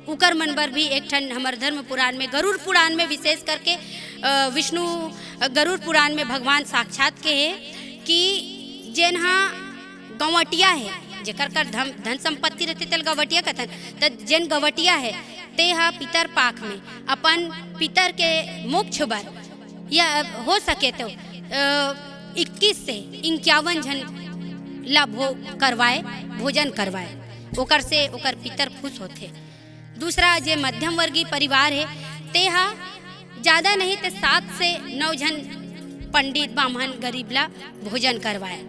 उकर मन बर भी एक ठन हमर धर्म पुराण में, गरुड़ पुराण में विशेष करके विष्णु गरुड़ पुराण में भगवान साक्षात के है कि जेन हा गंवटिया है, जेकर कर धन संपत्ति रहते तेल गवटिया कथन, तो जेन गवटिया है ते हा पितर पाक में अपन पितर के मोक्ष बर या हो सके तो 21 से 51 जन ला भोजन करवाए, ओकर से ओकर पितर खुश होते। दूसरा जे मध्यम वर्गीय परिवार है ते हा ज़्यादा नहीं तो 7 से 9 जन पंडित ब्राह्मण गरीब ला भोजन करवाए,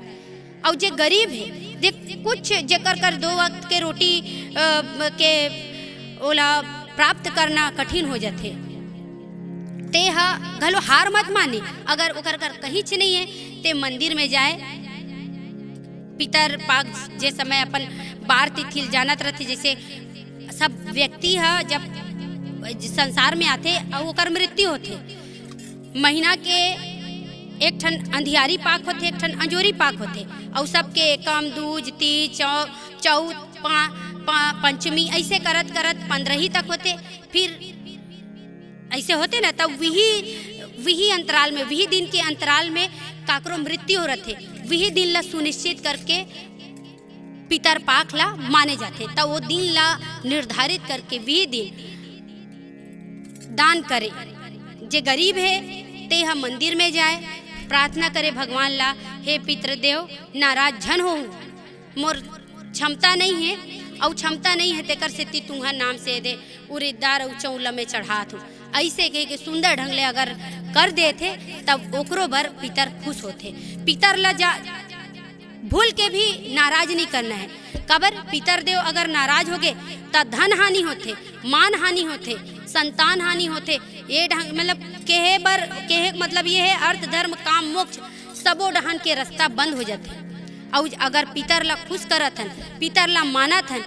और जे गरीब है देख कुछ जेकर कर 2 वक्त के रोटी के ओला प्राप्त करना कठिन हो जाते, ते हा घलो हार मत माने, अगर ओकर कर कहीं च नहीं है ते मंदिर में जाए, पितर पाक जे समय अपन बार तिथिल जानत रहते, जैसे सब व्यक्ति है जब संसार में आते और ओकर मृत्यु होते, महीना के एक ठन अंधियारी पाक होते, एक ठन अंजोरी पाक होते, और सबके एकम दूज तीज चौथ पंचमी ऐसे करत करत 15 तक होते, फिर ऐसे होते ना, तब वही अंतराल में, वही दिन के अंतराल में काकरो मृत्यु हो रहे, वही दिन ला सुनिश्चित करके पितर पाक ला माने जाते, तब वो दिन ला निर्धारित करके वही दिन दान करे। जे गरीब है ते हम मंदिर में जाए, प्रार्थना करे भगवान ला, हे पितृदेव नाराज झन हो, मोर क्षमता नहीं है, और क्षमता नहीं है तेकर से तुम्हा नाम से दे उरीदार और चौला में चढ़ात हूँ, ऐसे कह के सुंदर ढंग ले अगर कर देते तब ओकरो बर पितर खुश होते। पितर ला जा भूल के भी नाराज नहीं करना है, कबर पितर देव अगर नाराज हो गए तो धन हानि होते, मान हानि होते, संतान हानि होते, ये ढंग मतलब कहे मतलब ये है अर्थ धर्म काम मोक्ष सबो डहन के रास्ता बंद हो जाते। और अगर पितर ला खुश करत हन, पितर ला मानत हन,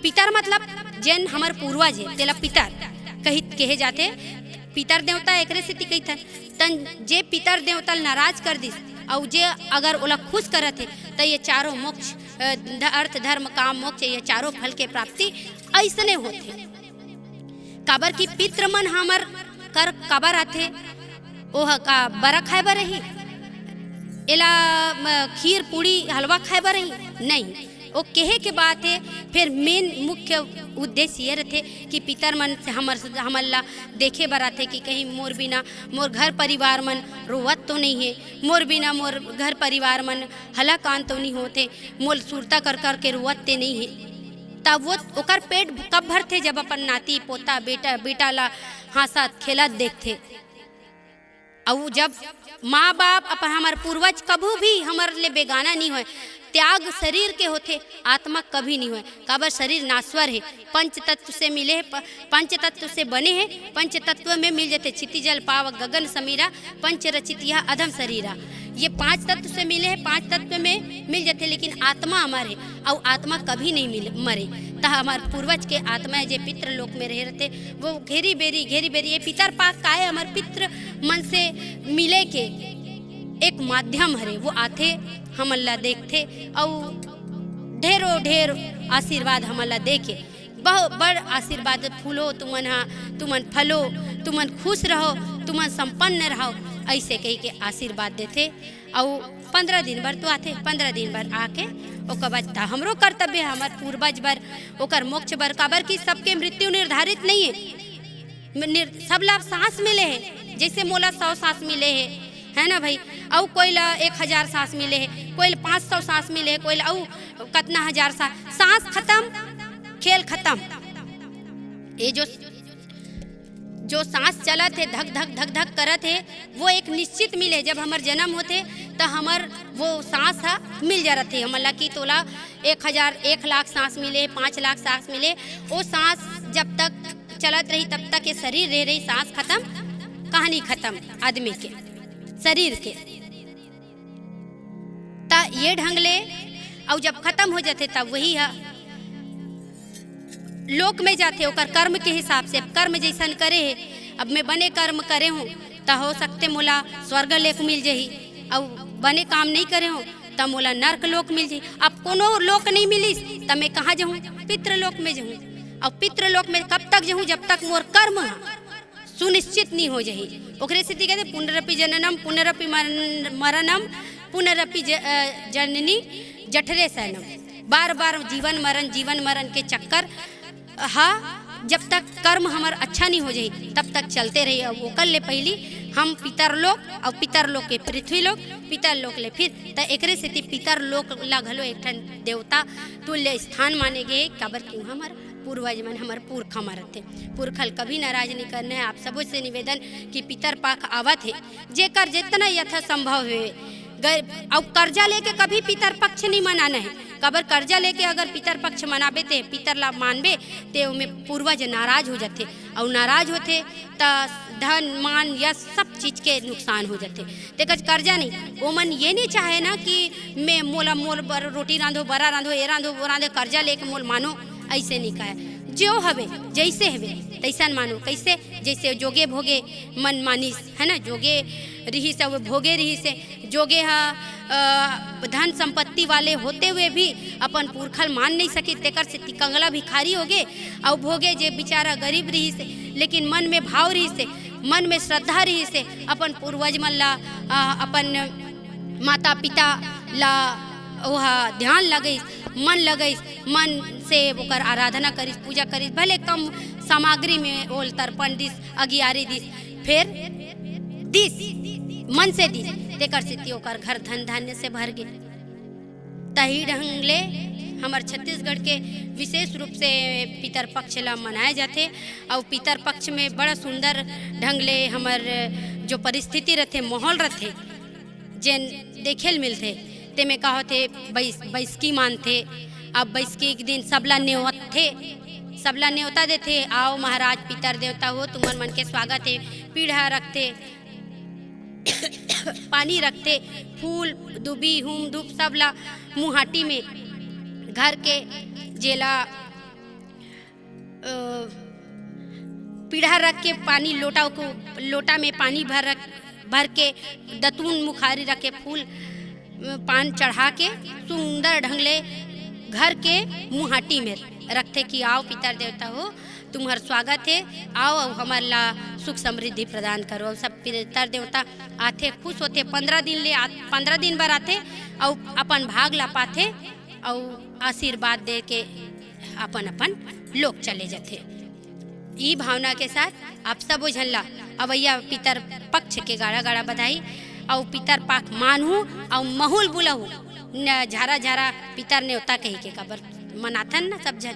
पितर मतलब जैन हमार पूर्वज है तेला पितर कहे जाते, पितर देवता एकरे से कहते तन जे पितर देवता नाराज कर दिस और जे अगर ओला खुश करत है तो ये चारों मोक्ष अर्थ धर्म काम मोक्ष ये चारों फल के प्राप्ति ऐसने होते। काबर की पितृ मन हमर कर काबर आथे, ओह का बरा खाए बर रही, एला खीर पूड़ी हलवा खाए बर रही नहीं, वो कहे के बात है। फिर मेन मुख्य उद्देश्य ये रहते कि पितर मन से हमर ला देखे बर आथे कि कहीं मोर बिना मोर घर परिवार मन रोवत तो नहीं है, मोर बिना मोर घर परिवार मन हलाकान तो नहीं होते, मोल सुरता कर कर के रोवत ते नहीं है। तब वो ओकर पेट कब भरते जब अपन नाती पोता बेटा ला हंसत खेलत देखते। और जब माँ बाप अपन हमार पूर्वज कभू भी हमार ले बेगाना नहीं हुए, त्याग शरीर के होते आत्मा कभी नहीं हुए। काबर शरीर नाश्वर है, पंच तत्व से मिले है, पंच तत्व से बने हैं, पंच तत्व में मिल जाते, क्षिति जल पावक गगन समीरा पंच रचित यह अधम शरीरा। ये 5 तत्व से मिले हैं, 5 तत्व में मिल जाते, लेकिन आत्मा हमारे और आत्मा कभी नहीं मरे। तो हमारे पूर्वज के आत्मा जे पितृ लोक में रह रहते वो घेरी बेरी ये पितर पाक का है हमारे पितृ मन से मिले के एक माध्यम हरे। वो आते हमला देखते और ढेर आशीर्वाद हमला दे के बहुत बड़ आशीर्वाद फूलो तुमन फलो, तुमन खुश रहो, तुमन संपन्न रहो, ऐसे कही के आशीर्वाद देते। और 15 दिन भर तो आते, 15 दिन भर आके ओकर बाद हमरो कर्तव्य है हमार पूर्वज बर ओकर मोक्ष बर, काबर की सबके मृत्यु निर्धारित नहीं है। सब लाभ सांस मिले है, जैसे मोला 100 सांस मिले है ना भाई, और कोई ला 1000 सांस मिले है, कोई 500 सांस मिले है, कोई ला कितना हजार सांस खत्म, खेल खत्म। ये जो सांस चला थे धक धक करत है वो एक निश्चित मिले। जब हमार जन्म होते तो हमार वो सांस मिल जा रहे थे हमला की तोला 1000 1 लाख सांस मिले, 5 लाख सांस मिले। वो सांस जब तक चलत रही तब तक ये शरीर रह रही, सांस खत्म, कहानी खत्म आदमी के शरीर के। ता ये ढंग ले और जब खत्म हो जाते तब वही है लोक में जाते ओकर कर्म के हिसाब से। कर्म जैसन करे है, अब मैं बने कर्म करे हूँ तो हो सकते मोला स्वर्ग लोक मिल जाही, और बने काम नहीं करे हूँ तो मोला नर्क लोक मिल जाही। अब कोनो लोक नहीं मिलिस तो मैं कहाँ जाऊँ? पितृलोक में जाऊँ। और पितृलोक में कब तक जाऊँ? जब तक मोर कर्म सुनिश्चित नहीं हो जाही। ओकरे से कहते पुनरपि जननम पुनरपि मरणम पुनरपि जननी जठरे शयनम। बार बार जीवन मरण के चक्कर जब तक कर्म हमार अच्छा नहीं हो जाए तब तक चलते रही। अब वो कर ले पहली हम पितरलोक और पितरलोक के पृथ्वीलोक, पितरलोक ले फिर तो एकरे से पितरलोक ला घलो एक ठन देवता तुल्य स्थान माने गए। काबर क्यों हमार पूर्वज मन हमार पुरख हमारे थे, पुरखल कभी नाराज नहीं करना है। आप सबों से निवेदन कि पितर पाक आवत है जेकर जितना यथा संभव हुए और कर्जा लेके कभी पितर पक्ष नहीं मनाना है। कबर कर्जा लेके अगर पितर पक्ष मनाबे ते पितर लाभ मानबे ते उनमें पूर्वज नाराज हो जाते, और नाराज होते तो धन मान या सब चीज़ के नुकसान हो जाते। तेकर कर्जा नहीं, वो मन ये नहीं चाहे ना कि मैं मोल रोटी रांधो, बड़ा रांधो, ये रांधो, वो रांधो, कर्जा लेके मोल मानो, ऐसे नहीं कहे। जो हवे जैसे हवे तैसा मानो। कैसे? जैसे जोगे भोगे मन मानिस है ना, जोगे रही से वो भोगे रही से। जोगे धन संपत्ति वाले होते हुए भी अपन पुरखल मान नहीं सके, तेकर से कंगला भिखारी हो गए। और भोगे जे बेचारा गरीब रही से लेकिन मन में भाव रही से, मन में श्रद्धा रही से अपन पूर्वज मन ला अपन माता पिता ला वह ध्यान लगई, मन लगई, मन से ओकर आराधना करिस, पूजा करिस। भले कम सामग्री में ओल तर्पण दिस, अगियारी दिस, फिर दिस मन से दिस, तेकर से ओकर घर धन धान्य से भर गए। तही ढंग ले हमार छत्तीसगढ़ के विशेष रूप से पितर पक्ष ला मनाए जाते। और पितर पक्ष में बड़ा सुंदर ढंग ले हमार जो परिस्थिति रहते, माहौल रहते, जेन देखेल मिलते ते में का होते बैसकी मानते। अब बैसकी एक दिन सबला न्योता देते, आओ महाराज पितर देवता हो, तुम्हार मन के स्वागत है। पीढ़ा रखते, पानी रखते, फूल दुबी हुम धूप सबला मुहाटी में घर के जेला पीढ़ा रख के पानी लोटा में पानी भर के दतून मुखारी रख के फूल पान चढ़ा के सुंदर ढंग ले घर के मुहाटी में रखते कि आओ पितर देवता हो, तुम्हार स्वागत है, आओ हमार ला सुख समृद्धि प्रदान करो। सब पितर देवता आते, खुश होते। 15 दिन भर आते और अपन भाग ला पाते और आशीर्वाद दे के अपन लोग चले जाते। ई भावना के साथ आप सब झल्ला अवैया पितर पक्ष के गाड़ा बधाई और पितर पाक मानहूँ और महुल बुलहूँ झारा पितर न्योता कही के काबर मनाथन ना सब जन।